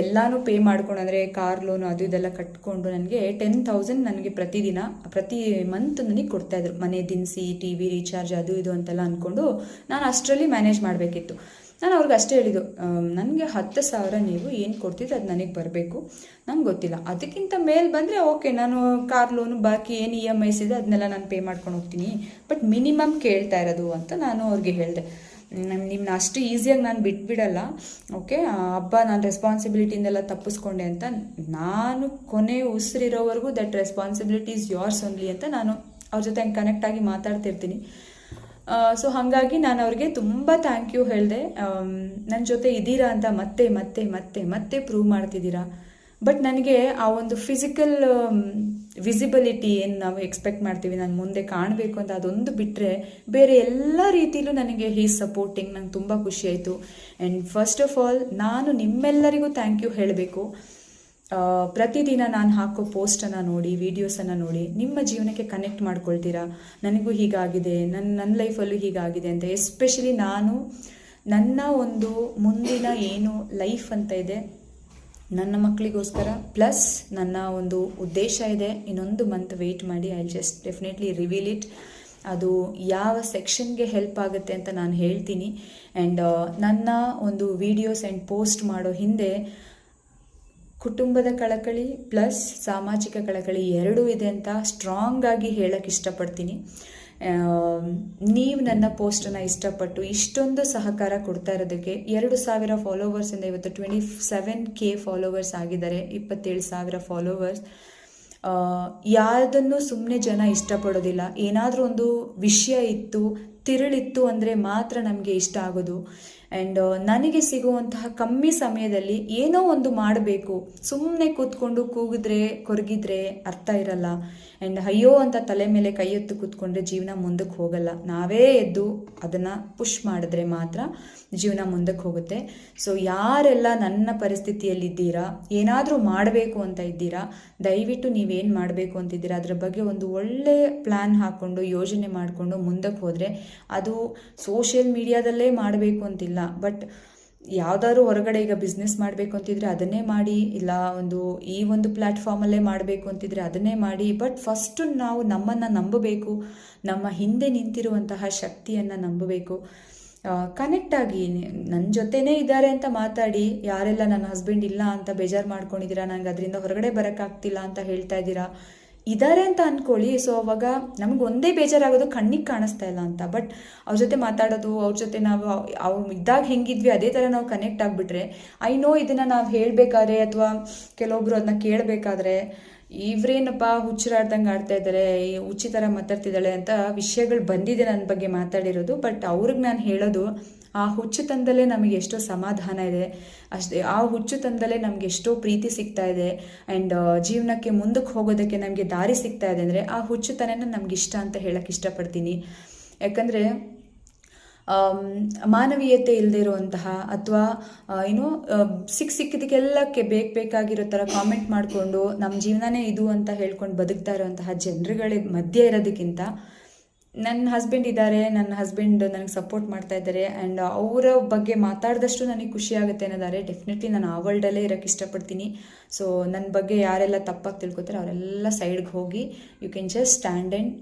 ಎಲ್ಲನೂ ಪೇ ಮಾಡ್ಕೊಂಡು, ಅಂದರೆ ಕಾರ್ ಲೋನು ಅದು ಇದೆಲ್ಲ ಕಟ್ಕೊಂಡು ನನಗೆ 10,000 ನನಗೆ ಪ್ರತಿ ಮಂತ್ ನನಗೆ ಕೊಡ್ತಾಯಿದ್ರು. ಮನೆ ದಿನಸಿ, TV ರೀಚಾರ್ಜ್ ಅದು ಇದು ಅಂತೆಲ್ಲ ಅಂದ್ಕೊಂಡು ನಾನು ಅಷ್ಟರಲ್ಲಿ ಮ್ಯಾನೇಜ್ ಮಾಡಬೇಕಿತ್ತು. ನಾನು ಅವ್ರಿಗೆ ಅಷ್ಟೇ ಹೇಳಿದ್ದು, ನನಗೆ 10,000 ನೀವು ಏನು ಕೊಡ್ತಿದ್ದು ಅದು ನನಗೆ ಬರಬೇಕು, ನಂಗೆ ಗೊತ್ತಿಲ್ಲ, ಅದಕ್ಕಿಂತ ಮೇಲೆ ಬಂದರೆ ಓಕೆ, ನಾನು ಕಾರ್ ಲೋನು ಬಾಕಿ ಏನು EMIs ಇದೆ ಅದನ್ನೆಲ್ಲ ನಾನು ಪೇ ಮಾಡ್ಕೊಂಡು ಹೋಗ್ತೀನಿ, ಬಟ್ ಮಿನಿಮಮ್ ಕೇಳ್ತಾ ಇರೋದು ಅಂತ ನಾನು ಅವ್ರಿಗೆ ಹೇಳಿದೆ. ನಿಮ್ಮನ್ನ ಅಷ್ಟು ಈಸಿಯಾಗಿ ನಾನು ಬಿಟ್ಬಿಡಲ್ಲ, ಓಕೆ, ಹಬ್ಬ ನಾನು ರೆಸ್ಪಾನ್ಸಿಬಿಲಿಟಿಯಿಂದೆಲ್ಲ ತಪ್ಪಿಸ್ಕೊಂಡೆ ಅಂತ. ನಾನು ಕೊನೆ ಉಸಿರಿರೋವರೆಗೂ that responsibility is yours only ಅಂತ ನಾನು ಅವ್ರ ಜೊತೆ ಹಂಗೆ ಕನೆಕ್ಟ್ ಆಗಿ ಮಾತಾಡ್ತಿರ್ತೀನಿ. ಸೊ ಹಾಗಾಗಿ ನಾನು ಅವ್ರಿಗೆ ತುಂಬ ಥ್ಯಾಂಕ್ ಯು ಹೇಳಿದೆ. ನನ್ನ ಜೊತೆ ಇದ್ದೀರಾ ಅಂತ ಮತ್ತೆ ಮತ್ತೆ ಮತ್ತೆ ಮತ್ತೆ ಪ್ರೂವ್ ಮಾಡ್ತಿದ್ದೀರಾ. ಬಟ್ ನನಗೆ ಆ ಒಂದು ಫಿಸಿಕಲ್ ವಿಸಿಬಿಲಿಟಿ ಏನು ನಾವು ಎಕ್ಸ್ಪೆಕ್ಟ್ ಮಾಡ್ತೀವಿ, ನಾನು ಮುಂದೆ ಕಾಣಬೇಕು ಅಂತ, ಅದೊಂದು ಬಿಟ್ಟರೆ ಬೇರೆ ಎಲ್ಲ ರೀತಿಯಲ್ಲೂ ನನಗೆ ಹೀಸ್ ಸಪೋರ್ಟಿಂಗ್. ನಂಗೆ ತುಂಬ ಖುಷಿ ಆಯಿತು. ಆ್ಯಂಡ್ ಫಸ್ಟ್ ಆಫ್ ಆಲ್ ನಾನು ನಿಮ್ಮೆಲ್ಲರಿಗೂ ಥ್ಯಾಂಕ್ ಯು ಹೇಳಬೇಕು. ಪ್ರತಿದಿನ ನಾನು ಹಾಕೋ ಪೋಸ್ಟನ್ನು ನೋಡಿ, ವೀಡಿಯೋಸನ್ನು ನೋಡಿ ನಿಮ್ಮ ಜೀವನಕ್ಕೆ ಕನೆಕ್ಟ್ ಮಾಡ್ಕೊಳ್ತೀರಾ. ನನಗೂ ಹೀಗಾಗಿದೆ, ನನ್ನ ಲೈಫಲ್ಲೂ ಹೀಗಾಗಿದೆ ಅಂತ. ಎಸ್ಪೆಷಲಿ ನಾನು ನನ್ನ ಒಂದು ಮುಂದಿನ ಏನು ಲೈಫ್ ಅಂತ ಇದೆ, ನನ್ನ ಮಕ್ಕಳಿಗೋಸ್ಕರ ಪ್ಲಸ್ ನನ್ನ ಒಂದು ಉದ್ದೇಶ ಇದೆ. ಇನ್ನೊಂದು ಮಂತ್ ವೆಯ್ಟ್ ಮಾಡಿ, I just definitely reveal it. ಅದು ಯಾವ ಸೆಕ್ಷನ್ಗೆ ಹೆಲ್ಪ್ ಆಗುತ್ತೆ ಅಂತ ನಾನು ಹೇಳ್ತೀನಿ. ಆ್ಯಂಡ್ ನನ್ನ ಒಂದು ವೀಡಿಯೋಸ್ ಆ್ಯಂಡ್ ಪೋಸ್ಟ್ ಮಾಡೋ ಹಿಂದೆ ಕುಟುಂಬದ ಕಳಕಳಿ ಪ್ಲಸ್ ಸಾಮಾಜಿಕ ಕಳಕಳಿ ಎರಡೂ ಇದೆ ಅಂತ ಸ್ಟ್ರಾಂಗ್ ಆಗಿ ಹೇಳಕ್ಕೆ ಇಷ್ಟಪಡ್ತೀನಿ. ನೀವು ನನ್ನ ಪೋಸ್ಟನ್ನು ಇಷ್ಟಪಟ್ಟು ಇಷ್ಟೊಂದು ಸಹಕಾರ ಕೊಡ್ತಾ ಇರೋದಕ್ಕೆ, 2,000 ಫಾಲೋವರ್ಸಿಂದ ಇವತ್ತು 27K ಫಾಲೋವರ್ಸ್ ಆಗಿದ್ದಾರೆ, 27,000 ಫಾಲೋವರ್ಸ್. ಯಾವುದನ್ನು ಸುಮ್ಮನೆ ಜನ ಇಷ್ಟಪಡೋದಿಲ್ಲ. ಏನಾದರೂ ಒಂದು ವಿಷಯ ಇತ್ತು, ತಿರುಳಿತ್ತು ಅಂದರೆ ಮಾತ್ರ ನಮಗೆ ಇಷ್ಟ ಆಗೋದು. ಆ್ಯಂಡ್ ನನಗೆ ಸಿಗುವಂತಹ ಕಮ್ಮಿ ಸಮಯದಲ್ಲಿ ಏನೋ ಒಂದು ಮಾಡಬೇಕು, ಸುಮ್ಮನೆ ಕೂತ್ಕೊಂಡು ಕೂಗಿದ್ರೆ ಕೊರಗಿದ್ರೆ ಅರ್ಥ ಇರಲ್ಲ. ಆ್ಯಂಡ್ ಅಯ್ಯೋ ಅಂತ ತಲೆ ಮೇಲೆ ಕೈ ಎತ್ತು ಕೂತ್ಕೊಂಡ್ರೆ ಜೀವನ ಮುಂದಕ್ಕೆ ಹೋಗಲ್ಲ. ನಾವೇ ಎದ್ದು ಅದನ್ನು ಪುಷ್ ಮಾಡಿದ್ರೆ ಮಾತ್ರ ಜೀವನ ಮುಂದಕ್ಕೆ ಹೋಗುತ್ತೆ. ಸೊ ಯಾರೆಲ್ಲ ನನ್ನ ಪರಿಸ್ಥಿತಿಯಲ್ಲಿದ್ದೀರಾ, ಏನಾದರೂ ಮಾಡಬೇಕು ಅಂತ ಇದ್ದೀರಾ, ದಯವಿಟ್ಟು ನೀವೇನು ಮಾಡಬೇಕು ಅಂತಿದ್ದೀರಾ ಅದರ ಬಗ್ಗೆ ಒಂದು ಒಳ್ಳೆ ಪ್ಲ್ಯಾನ್ ಹಾಕ್ಕೊಂಡು ಯೋಜನೆ ಮಾಡಿಕೊಂಡು ಮುಂದಕ್ಕೆ ಹೋದರೆ, ಅದು ಸೋಷಿಯಲ್ ಮೀಡಿಯಾದಲ್ಲೇ ಮಾಡಬೇಕು ಅಂತಿಲ್ಲ, ಬಟ್ ಯಾವ್ದಾದ್ರು ಹೊರಗಡೆ ಈಗ ಬಿಸ್ನೆಸ್ ಮಾಡಬೇಕು ಅಂತಿದ್ರೆ ಅದನ್ನೇ ಮಾಡಿ, ಇಲ್ಲ ಈ ಒಂದು ಪ್ಲ್ಯಾಟ್ಫಾರ್ಮಲ್ಲೇ ಮಾಡಬೇಕು ಅಂತಿದ್ರೆ ಅದನ್ನೇ ಮಾಡಿ. ಬಟ್ ಫಸ್ಟು ನಾವು ನಮ್ಮನ್ನು ನಂಬಬೇಕು, ನಮ್ಮ ಹಿಂದೆ ನಿಂತಿರುವಂತಹ ಶಕ್ತಿಯನ್ನು ನಂಬಬೇಕು. ಕನೆಕ್ಟ್ ಆಗಿ ನನ್ನ ಜೊತೆನೇ ಇದ್ದಾರೆ ಅಂತ ಮಾತಾಡಿ. ಯಾರೆಲ್ಲ ನನ್ನ ಹಸ್ಬೆಂಡ್ ಇಲ್ಲ ಅಂತ ಬೇಜಾರು ಮಾಡ್ಕೊಂಡಿದ್ದೀರಾ, ನನಗೆ ಅದರಿಂದ ಹೊರಗಡೆ ಬರೋಕ್ಕಾಗ್ತಿಲ್ಲ ಅಂತ ಹೇಳ್ತಾ ಇದ್ದೀರಾ, ಇದ್ದಾರೆ ಅಂತ ಅಂದ್ಕೊಳ್ಳಿ. ಸೊ ಅವಾಗ ನಮ್ಗೆ ಒಂದೇ ಬೇಜಾರಾಗೋದು ಕಣ್ಣಿಗೆ ಕಾಣಿಸ್ತಾ ಇಲ್ಲ ಅಂತ. ಬಟ್ ಅವ್ರ ಜೊತೆ ಮಾತಾಡೋದು, ಅವ್ರ ಜೊತೆ ನಾವು ಅವ್ರು ಇದ್ದಾಗ ಹೆಂಗಿದ್ವಿ ಅದೇ ಥರ ನಾವು ಕನೆಕ್ಟ್ ಆಗಿಬಿಟ್ರೆ, ಐ ನೋ ಇದನ್ನು ನಾವು ಹೇಳಬೇಕಾದ್ರೆ ಅಥವಾ ಕೆಲವೊಬ್ರು ಅದನ್ನ ಕೇಳಬೇಕಾದ್ರೆ ಇವ್ರೇನಪ್ಪ ಹುಚ್ಚರಾಡ್ದಂಗೆ ಆಡ್ತಾ ಇದ್ದಾರೆ, ಈ ಹುಚ್ಚಿ ಥರ ಮಾತಾಡ್ತಿದ್ದಾಳೆ ಅಂತ ವಿಷಯಗಳು ಬಂದಿದೆ ನನ್ನ ಬಗ್ಗೆ ಮಾತಾಡಿರೋದು. ಬಟ್ ಅವ್ರಿಗೆ ನಾನು ಹೇಳೋದು, ಆ ಹುಚ್ಚುತನದಲ್ಲೇ ನಮಗೆ ಎಷ್ಟೋ ಸಮಾಧಾನ ಇದೆ, ಅಷ್ಟೇ ಆ ಹುಚ್ಚುತನದಲ್ಲೇ ನಮಗೆ ಎಷ್ಟೋ ಪ್ರೀತಿ ಸಿಗ್ತಾ ಇದೆ. ಆ್ಯಂಡ್ ಜೀವನಕ್ಕೆ ಮುಂದಕ್ಕೆ ಹೋಗೋದಕ್ಕೆ ನಮಗೆ ದಾರಿ ಸಿಗ್ತಾ ಇದೆ ಅಂದರೆ ಆ ಹುಚ್ಚುತನನ ನಮ್ಗೆ ಇಷ್ಟ ಅಂತ ಹೇಳಕ್ಕೆ ಇಷ್ಟಪಡ್ತೀನಿ. ಯಾಕಂದರೆ ಮಾನವೀಯತೆ ಇಲ್ಲದೆ ಇರುವಂತಹ ಅಥವಾ ಸಿಕ್ಕಿದ್ದಕ್ಕೆಲ್ಲಕ್ಕೆ ಬೇಕಾಗಿರೋ ಥರ ಕಾಮೆಂಟ್ ಮಾಡಿಕೊಂಡು ನಮ್ಮ ಜೀವನನೇ ಇದು ಅಂತ ಹೇಳ್ಕೊಂಡು ಬದುಕ್ತಾ ಇರೋವಂತಹ ಜನರುಗಳ ಮಧ್ಯೆ ಇರೋದಕ್ಕಿಂತ ನನ್ನ ಹಸ್ಬೆಂಡ್ ಇದ್ದಾರೆ, ನನ್ನ ಹಸ್ಬೆಂಡ್ ನನಗೆ ಸಪೋರ್ಟ್ ಮಾಡ್ತಾ ಇದ್ದಾರೆ ಆ್ಯಂಡ್ ಅವರ ಬಗ್ಗೆ ಮಾತಾಡಿದಷ್ಟು ನನಗೆ ಖುಷಿ ಆಗುತ್ತೆ ಅನ್ನೋದಾರೆ ಡೆಫಿನೆಟ್ಲಿ ನಾನು ಆ ವರ್ಲ್ಡಲ್ಲೇ ಇರೋಕ್ಕೆ ಇಷ್ಟಪಡ್ತೀನಿ. ಸೊ ನನ್ನ ಬಗ್ಗೆ ಯಾರೆಲ್ಲ ತಪ್ಪಾಗಿ ತಿಳ್ಕೊತಾರೆ ಅವರೆಲ್ಲ ಸೈಡ್ಗೆ ಹೋಗಿ you can just stand and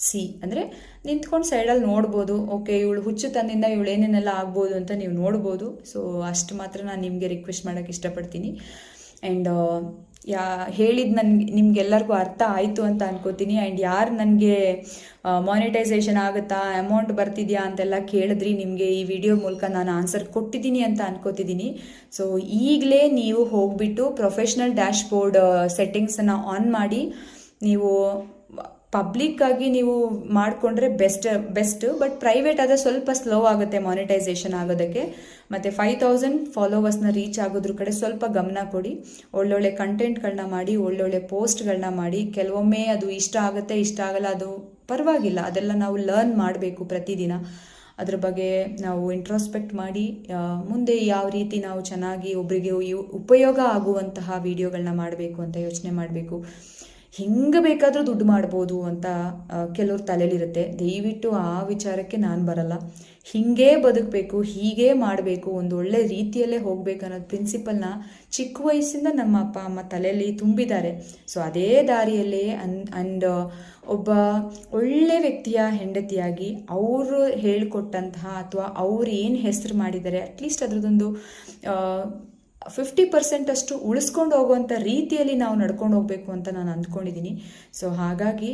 see, ಅಂದರೆ ನಿಂತ್ಕೊಂಡು ಸೈಡಲ್ಲಿ ನೋಡ್ಬೋದು. ಓಕೆ, ಇವಳು ಹುಚ್ಚು ತನ್ನಿಂದ ಇವಳು ಏನೇನೆಲ್ಲ ಆಗ್ಬೋದು ಅಂತ ನೀವು ನೋಡ್ಬೋದು. ಸೊ ಅಷ್ಟು ಮಾತ್ರ ನಾನು ನಿಮಗೆ ರಿಕ್ವೆಸ್ಟ್ ಮಾಡೋಕ್ಕೆ ಇಷ್ಟಪಡ್ತೀನಿ. ಆ್ಯಂಡ್ ಹೇಳಿದ್ದು ನಿಮ್ಗೆಲ್ಲರಿಗೂ ಅರ್ಥ ಆಯಿತು ಅಂತ ಅನ್ಕೋತೀನಿ. ಆ್ಯಂಡ್ ಯಾರು ನನಗೆ ಮಾನಿಟೈಸೇಷನ್ ಆಗುತ್ತಾ, ಅಮೌಂಟ್ ಬರ್ತಿದೆಯಾ ಅಂತೆಲ್ಲ ಕೇಳಿದ್ರಿ, ನಿಮಗೆ ಈ ವಿಡಿಯೋ ಮೂಲಕ ನಾನು ಆನ್ಸರ್ ಕೊಟ್ಟಿದ್ದೀನಿ ಅಂತ ಅನ್ಕೋತಿದ್ದೀನಿ. ಸೊ ಈಗಲೇ ನೀವು ಹೋಗ್ಬಿಟ್ಟು ಪ್ರೊಫೆಷ್ನಲ್ ಡ್ಯಾಶ್ಬೋರ್ಡ್ ಸೆಟ್ಟಿಂಗ್ಸನ್ನು ಆನ್ ಮಾಡಿ ನೀವು ಪಬ್ಲಿಕ್ಕಾಗಿ ನೀವು ಮಾಡಿಕೊಂಡ್ರೆ ಬೆಸ್ಟ್. ಬಟ್ ಪ್ರೈವೇಟ್ ಆದರೆ ಸ್ವಲ್ಪ ಸ್ಲೋ ಆಗುತ್ತೆ ಮಾನಿಟೈಸೇಷನ್ ಆಗೋದಕ್ಕೆ. ಮತ್ತು 5000 ಫಾಲೋವರ್ಸ್ನ ರೀಚ್ ಆಗೋದ್ರ ಕಡೆ ಸ್ವಲ್ಪ ಗಮನ ಕೊಡಿ. ಒಳ್ಳೊಳ್ಳೆ ಕಂಟೆಂಟ್ಗಳನ್ನ ಮಾಡಿ, ಒಳ್ಳೊಳ್ಳೆ ಪೋಸ್ಟ್ಗಳನ್ನ ಮಾಡಿ. ಕೆಲವೊಮ್ಮೆ ಅದು ಇಷ್ಟ ಆಗುತ್ತೆ, ಇಷ್ಟ ಆಗಲ್ಲ, ಅದು ಪರವಾಗಿಲ್ಲ. ಅದೆಲ್ಲ ನಾವು ಲರ್ನ್ ಮಾಡಬೇಕು ಪ್ರತಿದಿನ. ಅದ್ರ ಬಗ್ಗೆ ನಾವು ಇಂಟ್ರೋಸ್ಪೆಕ್ಟ್ ಮಾಡಿ ಮುಂದೆ ಯಾವ ರೀತಿ ನಾವು ಚೆನ್ನಾಗಿ ಒಬ್ಬರಿಗೆ ಉಪಯೋಗ ಆಗುವಂತಹ ವಿಡಿಯೋಗಳನ್ನ ಮಾಡಬೇಕು ಅಂತ ಯೋಚನೆ ಮಾಡಬೇಕು. ಹಿಂಗೆ ಬೇಕಾದರೂ ದುಡ್ಡು ಮಾಡ್ಬೋದು ಅಂತ ಕೆಲವ್ರ ತಲೆಯಲ್ಲಿರುತ್ತೆ. ದಯವಿಟ್ಟು ಆ ವಿಚಾರಕ್ಕೆ ನಾನು ಬರಲ್ಲ. ಹೀಗೇ ಬದುಕಬೇಕು, ಹೀಗೇ ಮಾಡಬೇಕು, ಒಂದು ಒಳ್ಳೆ ರೀತಿಯಲ್ಲೇ ಹೋಗ್ಬೇಕು ಅನ್ನೋದು ಪ್ರಿನ್ಸಿಪಲ್ನ ಚಿಕ್ಕ ವಯಸ್ಸಿಂದ ನಮ್ಮ ಅಪ್ಪ ಅಮ್ಮ ತಲೆಯಲ್ಲಿ ತುಂಬಿದ್ದಾರೆ. ಸೊ ಅದೇ ದಾರಿಯಲ್ಲೇ ಅಂಡ್ ಒಬ್ಬ ಒಳ್ಳೆ ವ್ಯಕ್ತಿಯ ಹೆಂಡತಿಯಾಗಿ ಅವರು ಹೇಳಿಕೊಟ್ಟಂತಹ ಅಥವಾ ಅವ್ರು ಏನು ಹೆಸರು ಮಾಡಿದ್ದಾರೆ ಅಟ್ಲೀಸ್ಟ್ ಅದರದೊಂದು 50% ಅಷ್ಟು ಉಳಿಸ್ಕೊಂಡು ಹೋಗುವಂಥ ರೀತಿಯಲ್ಲಿ ನಾವು ನಡ್ಕೊಂಡು ಹೋಗಬೇಕು ಅಂತ ನಾನು ಅಂದ್ಕೊಂಡಿದ್ದೀನಿ. ಸೊ ಹಾಗಾಗಿ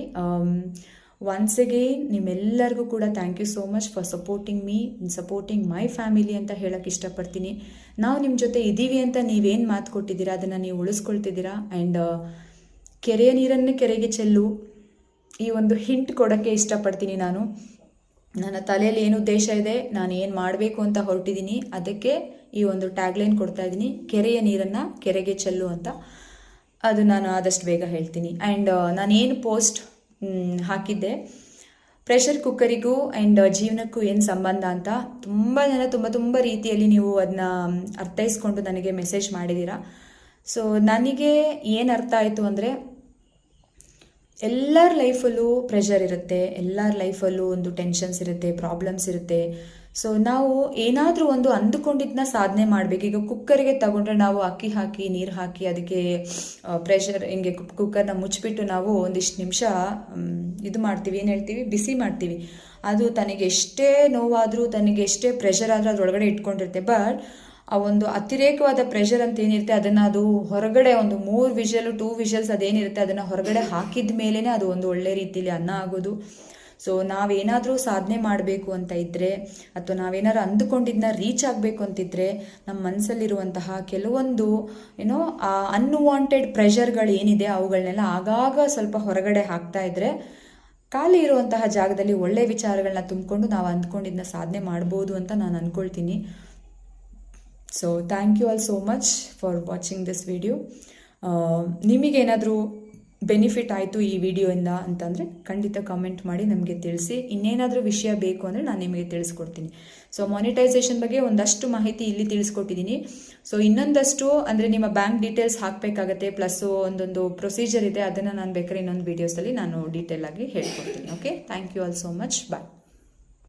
ಒನ್ಸ್ ಅಗೇನ್ ನಿಮ್ಮೆಲ್ಲರಿಗೂ ಕೂಡ thank you so much for supporting my family ಅಂತ ಹೇಳೋಕ್ಕೆ ಇಷ್ಟಪಡ್ತೀನಿ. ನಾವು ನಿಮ್ಮ ಜೊತೆ ಇದ್ದೀವಿ ಅಂತ ನೀವೇನು ಮಾತು ಕೊಟ್ಟಿದ್ದೀರಾ ಅದನ್ನು ನೀವು ಉಳಿಸ್ಕೊಳ್ತಿದ್ದೀರಾ. ಆ್ಯಂಡ್ ಕೆರೆಯ ನೀರನ್ನು ಕೆರೆಗೆ ಚೆಲ್ಲು, ಈ ಒಂದು ಹಿಂಟ್ ಕೊಡೋಕ್ಕೆ ಇಷ್ಟಪಡ್ತೀನಿ. ನಾನು ನನ್ನ ತಲೆಯಲ್ಲಿ ಏನು ಉದ್ದೇಶ ಇದೆ, ನಾನು ಏನು ಮಾಡಬೇಕು ಅಂತ ಹೊರಟಿದ್ದೀನಿ, ಅದಕ್ಕೆ ಈ ಒಂದು ಟ್ಯಾಗ್ಲೈನ್ ಕೊಡ್ತಾ ಇದ್ದೀನಿ, ಕೆರೆಯ ನೀರನ್ನು ಕೆರೆಗೆ ಚೆಲ್ಲು ಅಂತ. ಅದು ನಾನು ಆದಷ್ಟು ಬೇಗ ಹೇಳ್ತೀನಿ. ಆ್ಯಂಡ್ ನಾನೇನು ಪೋಸ್ಟ್ ಹಾಕಿದ್ದೆ, ಪ್ರೆಷರ್ ಕುಕ್ಕರಿಗೂ ಆ್ಯಂಡ್ ಜೀವನಕ್ಕೂ ಏನು ಸಂಬಂಧ ಅಂತ ತುಂಬ ಜನ ತುಂಬ ರೀತಿಯಲ್ಲಿ ನೀವು ಅದನ್ನ ಅರ್ಥೈಸ್ಕೊಂಡು ನನಗೆ ಮೆಸೇಜ್ ಮಾಡಿದ್ದೀರಾ. ಸೊ ನನಗೆ ಏನು ಅರ್ಥ ಆಯಿತು ಅಂದರೆ, ಎಲ್ಲರ ಲೈಫಲ್ಲೂ ಪ್ರೆಷರ್ ಇರುತ್ತೆ, ಎಲ್ಲರ ಲೈಫಲ್ಲೂ ಒಂದು ಟೆನ್ಷನ್ಸ್ ಇರುತ್ತೆ, ಪ್ರಾಬ್ಲಮ್ಸ್ ಇರುತ್ತೆ. ಸೊ ನಾವು ಏನಾದರೂ ಒಂದು ಅಂದುಕೊಂಡಿದ್ದನ್ನ ಸಾಧನೆ ಮಾಡಬೇಕು. ಈಗ ಕುಕ್ಕರ್ಗೆ ತಗೊಂಡ್ರೆ ನಾವು ಅಕ್ಕಿ ಹಾಕಿ ನೀರು ಹಾಕಿ ಅದಕ್ಕೆ ಪ್ರೆಷರ್ ಹಿಂಗೆ ಕುಕ್ಕರ್ನ ಮುಚ್ಚಿಬಿಟ್ಟು ನಾವು ಒಂದಿಷ್ಟು ನಿಮಿಷ ಇದು ಮಾಡ್ತೀವಿ, ಏನು ಹೇಳ್ತೀವಿ, ಬಿಸಿ ಮಾಡ್ತೀವಿ. ಅದು ತನಗೆ ಎಷ್ಟೇ ನೋವಾದರೂ ತನಗೆ ಎಷ್ಟೇ ಪ್ರೆಷರ್ ಆದರೂ ಅದರೊಳಗಡೆ ಇಟ್ಕೊಂಡಿರುತ್ತೆ. ಬಟ್ ಆ ಒಂದು ಅತಿರೇಕವಾದ ಪ್ರೆಷರ್ ಅಂತ ಏನಿರುತ್ತೆ ಅದನ್ನು ಅದು ಹೊರಗಡೆ ಒಂದು 3 ವಿಷಲ್ 2 ವಿಷಲ್ಸ್ ಅದೇನಿರುತ್ತೆ ಅದನ್ನು ಹೊರಗಡೆ ಹಾಕಿದ ಮೇಲೇ ಅದು ಒಂದು ಒಳ್ಳೆ ರೀತಿಯಲ್ಲಿ ಅನ್ನ ಆಗೋದು. ಸೊ ನಾವೇನಾದರೂ ಸಾಧನೆ ಮಾಡಬೇಕು ಅಂತ ಇದ್ದರೆ ಅಥವಾ ನಾವೇನಾದ್ರು ಅಂದುಕೊಂಡಿದ್ದನ್ನ ರೀಚ್ ಆಗಬೇಕು ಅಂತಿದ್ರೆ ನಮ್ಮ ಮನಸ್ಸಲ್ಲಿರುವಂತಹ ಕೆಲವೊಂದು ಆ ಅನ್ವಾಂಟೆಡ್ ಪ್ರೆಷರ್ಗಳು ಏನಿದೆ ಅವುಗಳನ್ನೆಲ್ಲ ಆಗಾಗ ಸ್ವಲ್ಪ ಹೊರಗಡೆ ಹಾಕ್ತಾ ಇದ್ದರೆ ಖಾಲಿ ಇರುವಂತಹ ಜಾಗದಲ್ಲಿ ಒಳ್ಳೆ ವಿಚಾರಗಳನ್ನ ತುಂಬಿಕೊಂಡು ನಾವು ಅಂದ್ಕೊಂಡಿದ್ದನ್ನ ಸಾಧನೆ ಮಾಡ್ಬೋದು ಅಂತ ನಾನು ಅಂದ್ಕೊಳ್ತೀನಿ. So thank you all so much for watching this video. ನಿಮಗೇನಾದರೂ ಬೆನಿಫಿಟ್ ಆಯಿತು ಈ ವಿಡಿಯೋಯಿಂದ ಅಂತಂದರೆ ಖಂಡಿತ ಕಾಮೆಂಟ್ ಮಾಡಿ ನಮಗೆ ತಿಳಿಸಿ. ಇನ್ನೇನಾದರೂ ವಿಷಯ ಬೇಕು ಅಂದರೆ ನಾನು ನಿಮಗೆ ತಿಳಿಸ್ಕೊಡ್ತೀನಿ. ಸೊ ಮಾನಿಟೈಸೇಷನ್ ಬಗ್ಗೆ ಒಂದಷ್ಟು ಮಾಹಿತಿ ಇಲ್ಲಿ ತಿಳಿಸ್ಕೊಟ್ಟಿದ್ದೀನಿ. ಸೊ ಇನ್ನೊಂದಷ್ಟು ಅಂದರೆ ನಿಮ್ಮ ಬ್ಯಾಂಕ್ ಡೀಟೇಲ್ಸ್ ಹಾಕಬೇಕಾಗತ್ತೆ, ಪ್ಲಸ್ಸು ಒಂದೊಂದು ಪ್ರೊಸೀಜರ್ ಇದೆ, ಅದನ್ನು ನಾನು ಬೇಕಾದ್ರೆ ಇನ್ನೊಂದು ವೀಡಿಯೋಸಲ್ಲಿ ನಾನು ಡೀಟೇಲ್ ಆಗಿ ಹೇಳ್ಕೊಡ್ತೀನಿ. Okay, thank you all so much, bye.